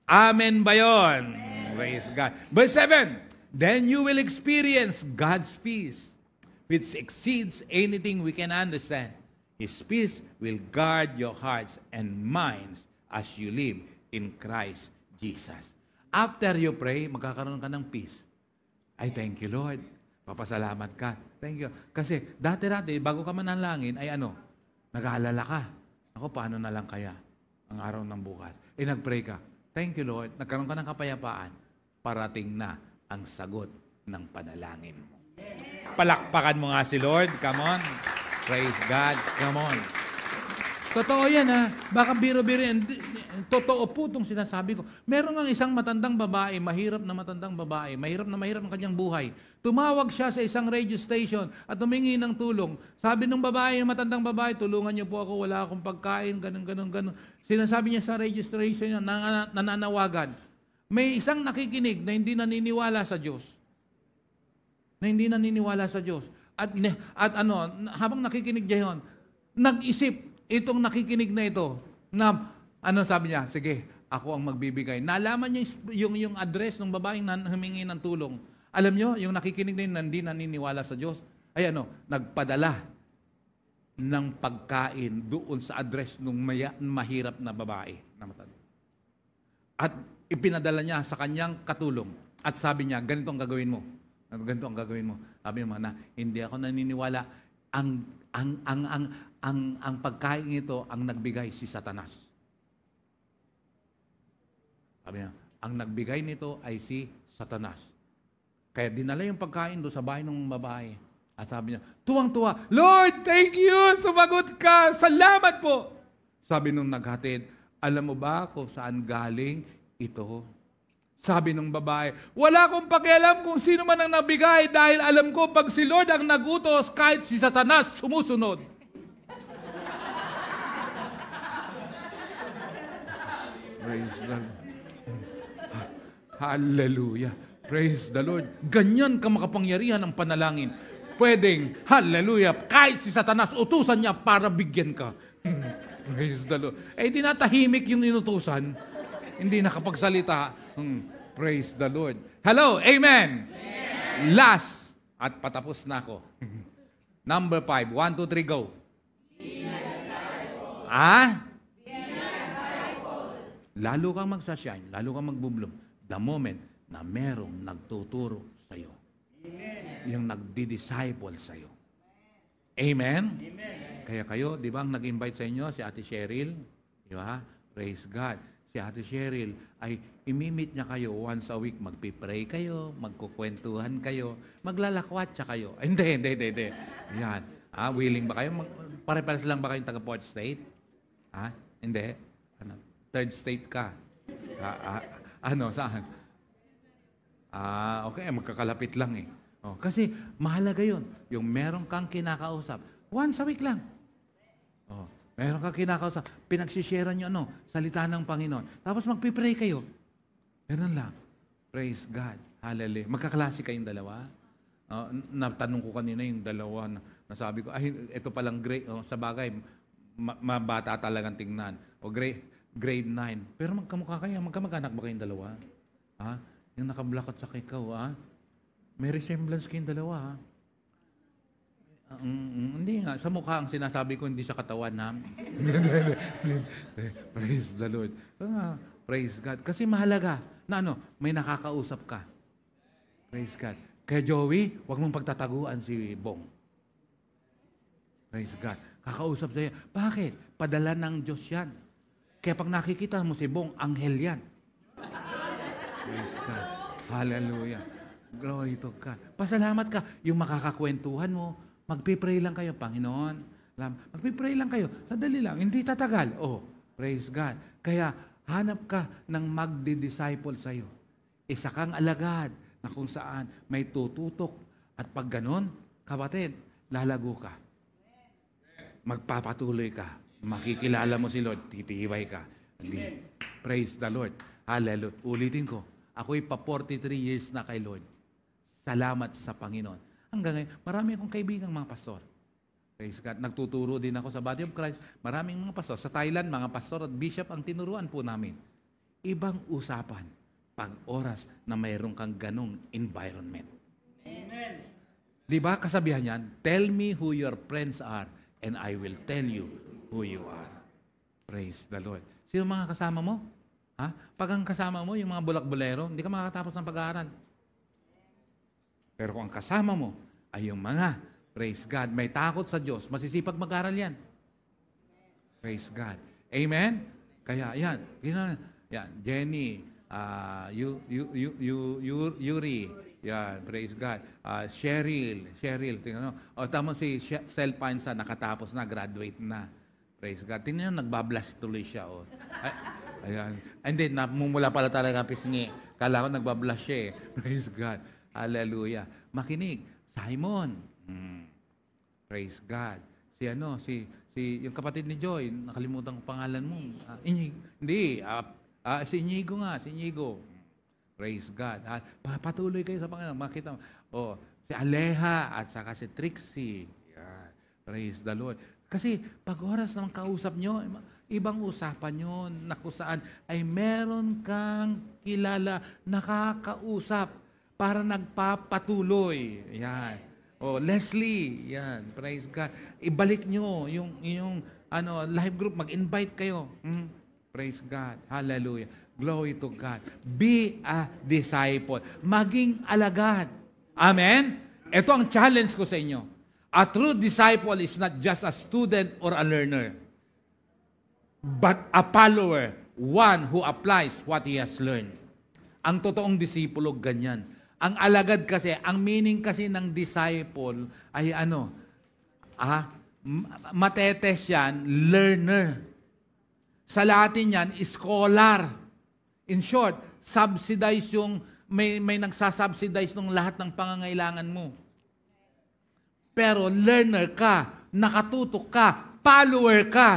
Amen ba yun? Praise God. Verse 7, then you will experience God's peace, which exceeds anything we can understand. His peace will guard your hearts and minds as you live in Christ Jesus. After you pray, magkakaroon ka ng peace. Ay, thank you, Lord. Papasalamat ka. Thank you. Kasi dati-dati, bago ka manalangin, ay nag-aalala ka. Ako, paano na lang kaya ang araw ng bukas? Nag-pray ka. Thank you, Lord. Nagkaroon ka ng kapayapaan. Parating na ang sagot ng panalangin mo. Palakpakan mo nga si Lord. Come on. Praise God. Come on. Totoo yan, ha. Baka biro-biro yan. Totoo po itong sinasabi ko. Meron ng isang matandang babae, mahirap na matandang babae, mahirap ang kanyang buhay. Tumawag siya sa isang radio station at humingi ng tulong. Sabi ng babae, matandang babae, tulungan niyo po ako, wala akong pagkain, ganun. Sinasabi niya sa radio station, nananawagan. May isang nakikinig na hindi naniniwala sa Diyos. At habang nakikinig niya yun, nag-isip itong nakikinig na ito na, sabi niya, sige, ako ang magbibigay. Nalaman niya yung address ng babaeng humingi ng tulong. Alam niyo, yung nakikinig na yun, hindi naniniwala sa Diyos, ay nagpadala ng pagkain doon sa address ng mahirap na babae na matanda. At ipinadala niya sa kanyang katulong. At sabi niya, ganito ang gagawin mo. Ganito ang gagawin mo. Sabi mo na, hindi ako naniniwala. Ang pagkain ito, ang nagbigay si Satanas. Sabi niya, ang nagbigay nito ay si Satanas. Kaya dinala yung pagkain doon sa bahay ng babae. At sabi niya, tuwang-tuwa, Lord, thank you! Sumagot ka! Salamat po! Sabi nung naghatid, alam mo ba kung saan galing ito? Sabi nung babae, wala akong pakialam kung sino man ang nabigay dahil alam ko pag si Lord ang nagutos, kahit si Satanas sumusunod. Praise the Lord. Hallelujah. Praise the Lord. Ganyan ka makapangyarihan ang panalangin. Pwedeng, hallelujah, kahit si Satanas, utusan niya para bigyan ka. Praise the Lord. Eh, di natahimik yung inutusan. Hindi nakapagsalita. Praise the Lord. Hello, amen. Last, at patapos na ako. Number 5, 1, 2, 3, go. Lalo kang magsashine, lalo kang magbubloom the moment na merong nagtuturo sa iyo. Yung nagdi-disciple sa iyo. Amen? Amen? Kaya kayo, di ba, ang nag-invite sa inyo, si Ate Cheryl, di ba? Praise God. Si Ate Cheryl ay imimit niya kayo once a week. Magpipray kayo, magkukwentuhan kayo, maglalakwatsa kayo. Hindi. Yan. Willing ba kayo? Pare-pares lang ba kayong taga-Port State? Hindi. Third state ka. Saan? Okay, magkakalapit lang eh. Kasi mahalaga yun. Yung meron kang kinakausap, once a week lang. Meron kang kinakausap, pinagsishare nyo salita ng Panginoon. Tapos magpipray kayo. Ganun lang. Praise God. Hallelujah. Magkaklase kayong dalawa. Natanong ko kanina yung dalawa na nasabi ko, ito palang grade, sa bagay, mabata talagang tingnan. Grade 9. Pero magkamukha kayo, magkamag-anak ba kayong dalawa? Yung nakablakot sa ikaw, may resemblance kayong dalawa, hindi nga. Sa mukha ang sinasabi ko, hindi sa katawan, Praise the Lord. Praise God. Kasi mahalaga na may nakakausap ka. Praise God. Kaya Joey, huwag mong pagtataguan si Bong. Praise God. Kakausap sa'yo. Bakit? Padala ng Diyos yan. Kaya pag nakikita mo si Bong, anghel yan. Praise God. Hallelujah. Glory to God. Pasalamat ka. Yung makakakwentuhan mo, magpipray lang kayo, Panginoon. Magpipray lang kayo. Sadali lang. Hindi tatagal. Praise God. Kaya hanap ka ng magdi-disciple sa'yo. Isa kang alagad na kung saan may tututok. At pag ganon, kapatid, lalago ka. Magpapatuloy ka. Makikilala mo si Lord, titibay ka. Praise the Lord. Hallelujah. Ulitin ko. Ako'y pa 43 years na kay Lord. Salamat sa Panginoon. Hanggang ngayon, marami akong kaibigang mga pastor. Praise God. Nagtuturo din ako sa Body of Christ. Maraming mga pastor. Sa Thailand, mga pastor at bishop ang tinuruan po namin. Ibang usapan pag oras na mayroon kang ganong environment. Amen. Di ba kasabihan yan? Tell me who your friends are and I will tell you who you are. Praise the Lord. Sino mga kasama mo? Pag ang kasama mo, yung mga bulak-bulero, hindi ka makakatapos ng pag-aaral. Pero kung ang kasama mo ay yung mga, praise God, may takot sa Diyos, masisipag mag-aaral yan. Praise God. Amen? Kaya yan. Jenny, Yuri, yan, praise God. Cheryl, tingnan mo. Tama si Selpansa, nakatapos na, graduate na. Praise God. Tingnan nyo, nagbablast tuloy siya. Ayan. Hindi, namumula pala talaga ang pisngi. Kala ko nagbablush siya eh. Praise God. Hallelujah. Makinig. Simon. Praise God. Yung kapatid ni Joy, nakalimutan ko pangalan mo. Si Inigo nga, si Inigo. Praise God. Patuloy kayo sa Panginoon. Makita mo. Si Aleha at saka si Trixie. Yeah. Praise the Lord. Kasi pag oras naman kausap nyo, ibang usapan yun na kung saan ay meron kang kilala, nakakausap para nagpapatuloy. Yan. Leslie, yan. Praise God. Ibalik nyo yung live group, mag-invite kayo. Praise God. Hallelujah. Glory to God. Be a disciple. Maging alagad. Amen? Ito ang challenge ko sa inyo. A true disciple is not just a student or a learner, but a follower, one who applies what he has learned. Ang totoong disipulo, ganyan. Ang alagad kasi, ang meaning kasi ng disciple ay ano? Matetes yan, learner. Sa Latin yan, scholar. In short, subsidize yung, may nagsasubsidize ng lahat ng pangangailangan mo. Pero learner ka, nakatutok ka, follower ka.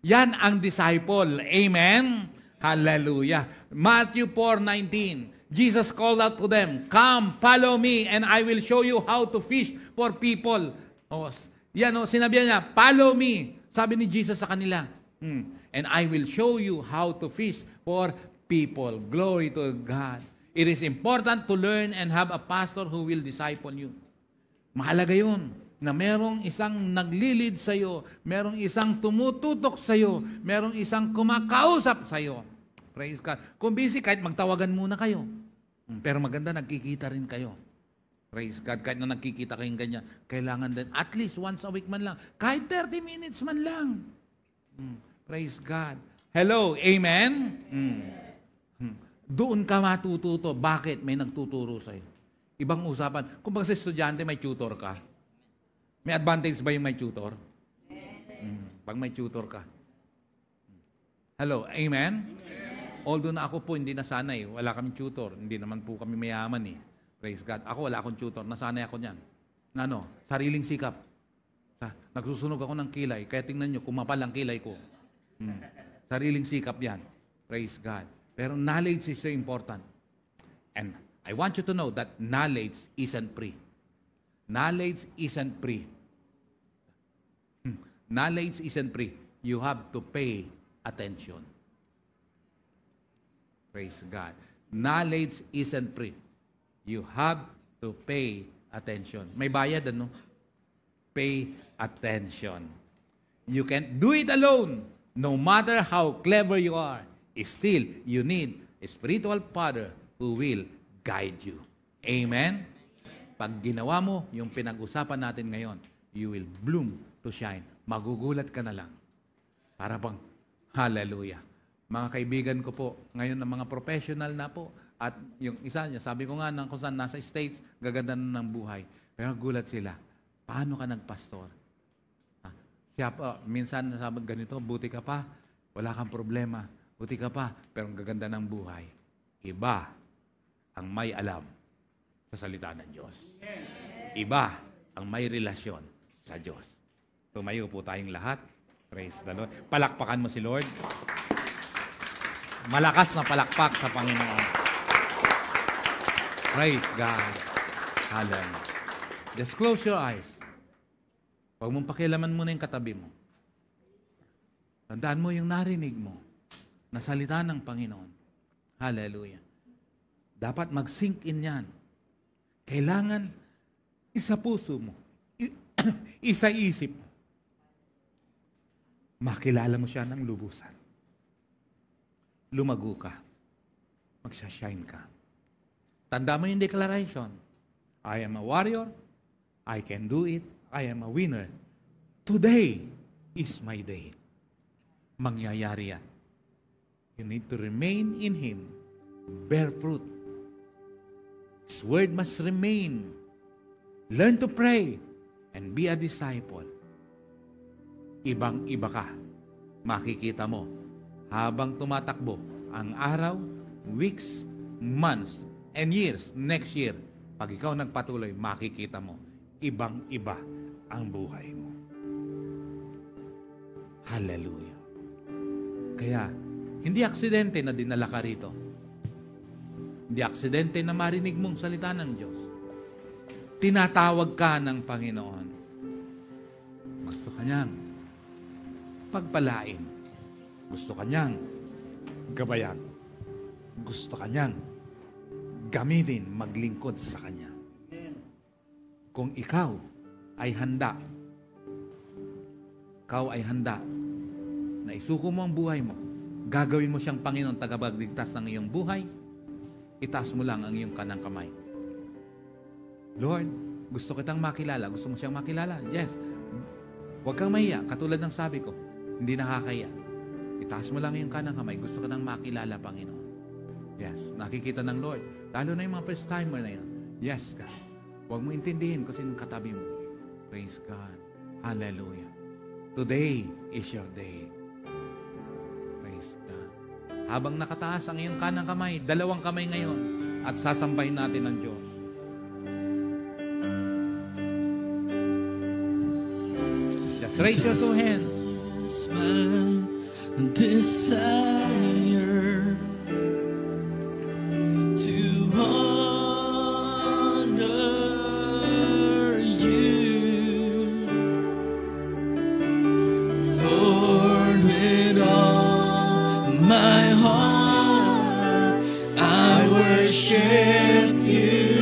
Yan ang disciple. Amen? Hallelujah. Matthew 4:19. Jesus called out to them, "Come, follow me, and I will show you how to fish for people." Sinabi niya, "Follow me." Sabi ni Jesus sa kanila. "And I will show you how to fish for people." Glory to God. It is important to learn and have a pastor who will disciple you. Mahalaga yun, na merong isang naglilid sa'yo, merong isang tumututok sa'yo, merong isang kumakausap sa'yo. Praise God. Kung busy, kahit magtawagan muna kayo. Pero maganda, nagkikita rin kayo. Praise God. Kahit na nagkikita kayong ganyan, kailangan din at least once a week man lang. Kahit 30 minutes man lang. Praise God. Hello, amen? Doon ka matututo. Bakit? May nagtuturo sa'yo. Ibang usapan. Kung sa estudyante, may tutor ka. May advantage ba yung may tutor? Pag may tutor ka. Hello, amen? Although na ako po, hindi nasanay. Wala kaming tutor. Hindi naman po kami mayaman eh. Praise God. Ako, wala akong tutor. Nasanay ako niyan. Sariling sikap. Nagsusunog ako ng kilay. Kaya tingnan nyo, kumapal ang kilay ko. Sariling sikap yan. Praise God. Pero knowledge is so important. And I want you to know that knowledge isn't free. Knowledge isn't free. Knowledge isn't free. You have to pay attention. Praise God. Knowledge isn't free. You have to pay attention. May bayad, ano? Pay attention. You can't do it alone. No matter how clever you are, still, you need a spiritual father who will guide you. Amen? Pag ginawa mo yung pinag-usapan natin ngayon, you will bloom to shine. Magugulat ka na lang. Para bang, hallelujah. Mga kaibigan ko po, ngayon ng mga professional na po, at yung isa niya, sabi ko nga kung saan nasa States, gaganda na ng buhay. Pero gulat sila, paano ka nagpastor? Siya po, minsan sabi ganito, buti ka pa, wala kang problema. Buti ka pa, pero ang gaganda ng buhay. Iba ang may alam sa salita ng Diyos. Iba ang may relasyon sa Diyos. Tumayo po tayong lahat. Praise the Lord. Palakpakan mo si Lord. Malakas na palakpak sa Panginoon. Praise God. Hallelujah. Just close your eyes. Huwag mong pakialaman muna yung katabi mo. Tandaan mo yung narinig mo na salita ng Panginoon. Hallelujah. Dapat mag-sink in yan. Kailangan isa puso mo. Isa isip mo. Makilala mo siya ng lubusan. Lumago ka. Magsashine ka. Tanda mo yung declaration. I am a warrior. I can do it. I am a winner. Today is my day. Mangyayari yan. You need to remain in Him. Bear fruit. His word must remain. Learn to pray and be a disciple. Ibang-iba ka. Makikita mo habang tumatakbo ang araw, weeks, months, and years, next year, pag ikaw nagpatuloy, makikita mo, ibang-iba ang buhay mo. Hallelujah. Kaya, hindi aksidente na dinala ka rito. Hindi aksidente na marinig mong salita ng Diyos. Tinatawag ka ng Panginoon. Gusto ka niyang pagpalain. Gusto ka niyang gabayan. Gusto ka niyang gamitin, maglingkod sa Kanya. Kung ikaw ay handa na isuko mo ang buhay mo, gagawin mo siyang Panginoon tagapagligtas ng iyong buhay, itaas mo lang ang iyong kanang kamay. Lord, gusto kitang makilala. Gusto mo siyang makilala? Yes. Huwag kang mahiya. Katulad ng sabi ko, hindi nakakaya. Itaas mo lang yung kanang kamay. Gusto kitang makilala, Panginoon. Yes, nakikita ng Lord. Lalo na yung mga first timer na yan. Yes, God. Huwag mo intindihin kung sinong katabi mo. Praise God. Hallelujah. Today is your day. Praise God. Habang nakataas ang iyong kanang kamay, dalawang kamay ngayon, at sasambahin natin ang Diyos. Just raise your two hands. My desire to honor you, Lord, with all my heart I worship you.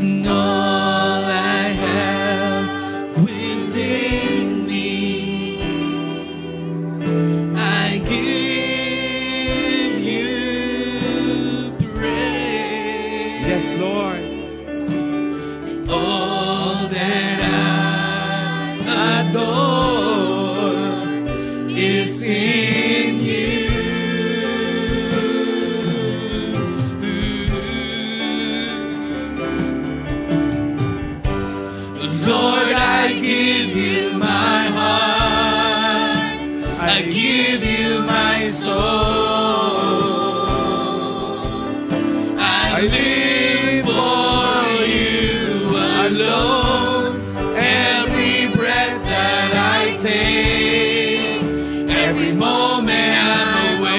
And all I have within me, I give you praise. Yes, Lord. All that I adore is in you. Lord, I give you my heart, I give you my soul. I live for you alone. Every breath that I take, every moment I'm awake.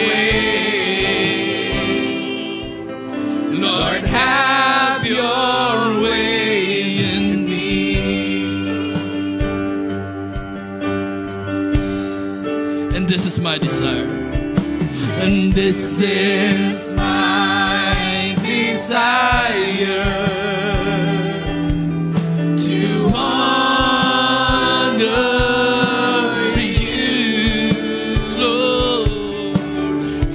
Lord, have your way in me. And this is my desire. And this is my desire, to honor you, Lord.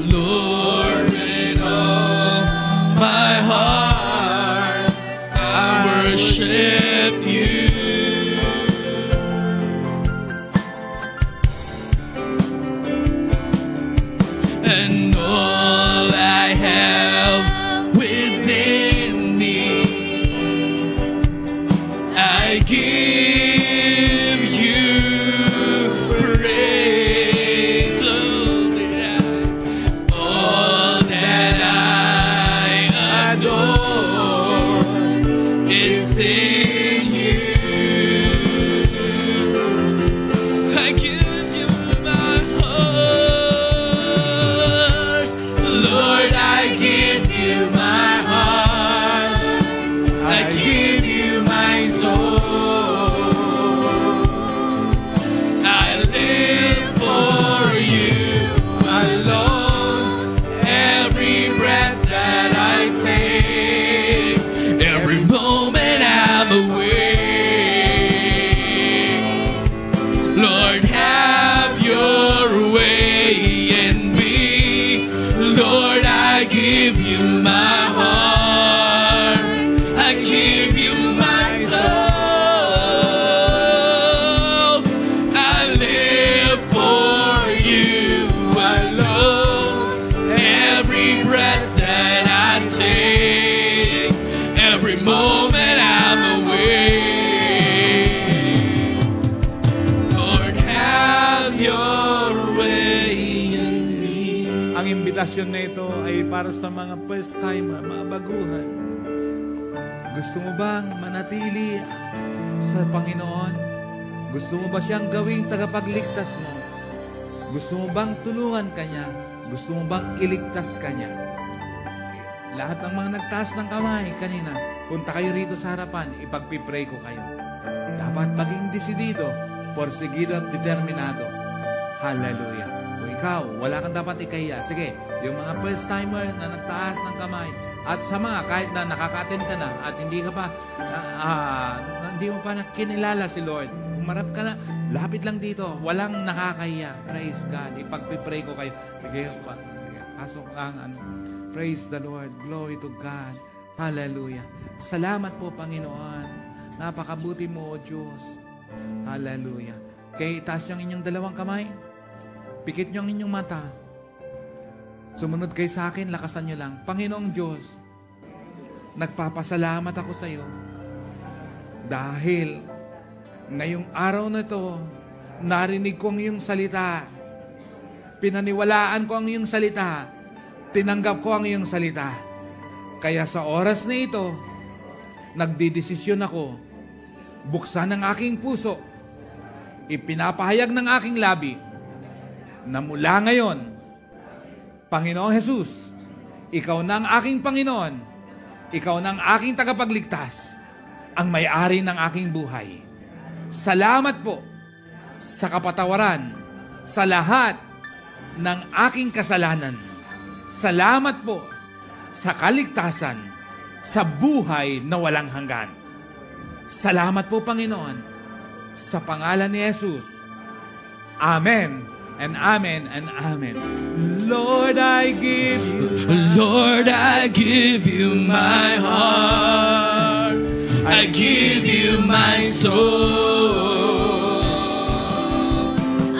Lord, with all my heart I worship you. And all I have within me, I give you praise. All that I adore is in you. I give you my heart, Lord. I give you my heart, I give you my soul. I live for you alone. Every breath that I take, every moment I'm awake. Lord, have your way in me. Lord, I give you my heart, I give you my soul. I live for you alone. Every breath that I take, every moment I'm awake. Lord, have your way in me. Ang imbitasyon na ito ay para sa mga first timer, mga baguhan. Gusto mo bang manatili sa Panginoon? Gusto mo ba siyang gawing tagapagligtas mo? Gusto mo bang tulungan Kanya? Gusto mo bang iligtas Kanya? Lahat ng mga nagtaas ng kamay kanina, punta kayo rito sa harapan, ipagpipray ko kayo. Dapat maging desidido, porsigido at determinado. Hallelujah. Kung ikaw, wala kang dapat ikahiya. Sige, yung mga first timer na nagtaas ng kamay, at sa mga kahit na nakaka-attend ka na at hindi ka pa hindi mo pa kinilala si Lord, umarap ka na, lapit lang dito, walang nakakahiya. Praise God. Ipagpipray ko kayo. Sige, pasok lang. Praise the Lord. Glory to God. Hallelujah. Salamat po, Panginoon. Napakabuti mo, O Diyos. Hallelujah. Kaya itaas niyo ang inyong dalawang kamay. Pikit niyo ang inyong mata. Sumunod kayo sa akin, lakasan niyo lang. Panginoong Diyos, nagpapasalamat ako sa iyo. Dahil ngayong araw na ito, narinig ko ang iyong salita. Pinaniwalaan ko ang iyong salita. Tinanggap ko ang iyong salita. Kaya sa oras na ito, nagdidesisyon ako. Buksan ang aking puso. Ipinapahayag ng aking labi na mula ngayon, Panginoong Jesus, ikaw na ang aking Panginoon. Ikaw na ang aking tagapagligtas. Ang may-ari ng aking buhay. Salamat po sa kapatawaran sa lahat ng aking kasalanan. Salamat po sa kaligtasan sa buhay na walang hanggan. Salamat po, Panginoon, sa pangalan ni Jesus. Amen and amen and amen. Lord, I give you my heart. I give you my soul.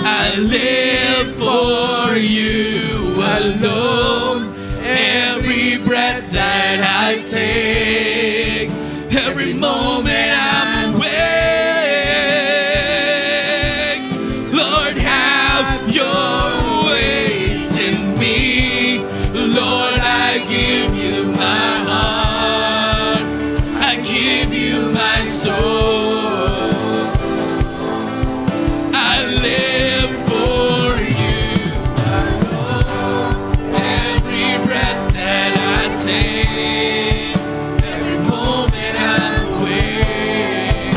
I live for you alone. Every breath that I take, every moment I'm awake. Lord, have your way in me. Lord, I give you my heart. I give you my soul. I live for you alone. Every breath that I take, every moment I'm awake.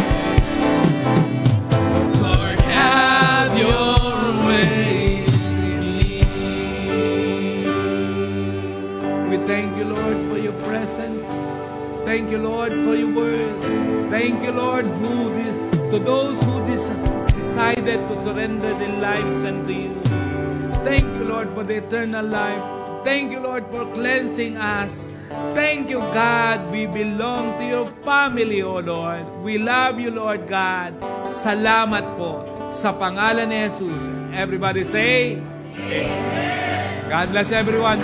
Lord, have your way in me. We thank you, Lord, for your presence. Thank you, Lord, for your word. Thank you, Lord, to those who decided to surrender their lives unto you. Thank you, Lord, for the eternal life. Thank you, Lord, for cleansing us. Thank you, God. We belong to your family, O Lord. We love you, Lord God. Salamat po sa pangalan ni Jesus. Everybody say, Amen. God bless everyone.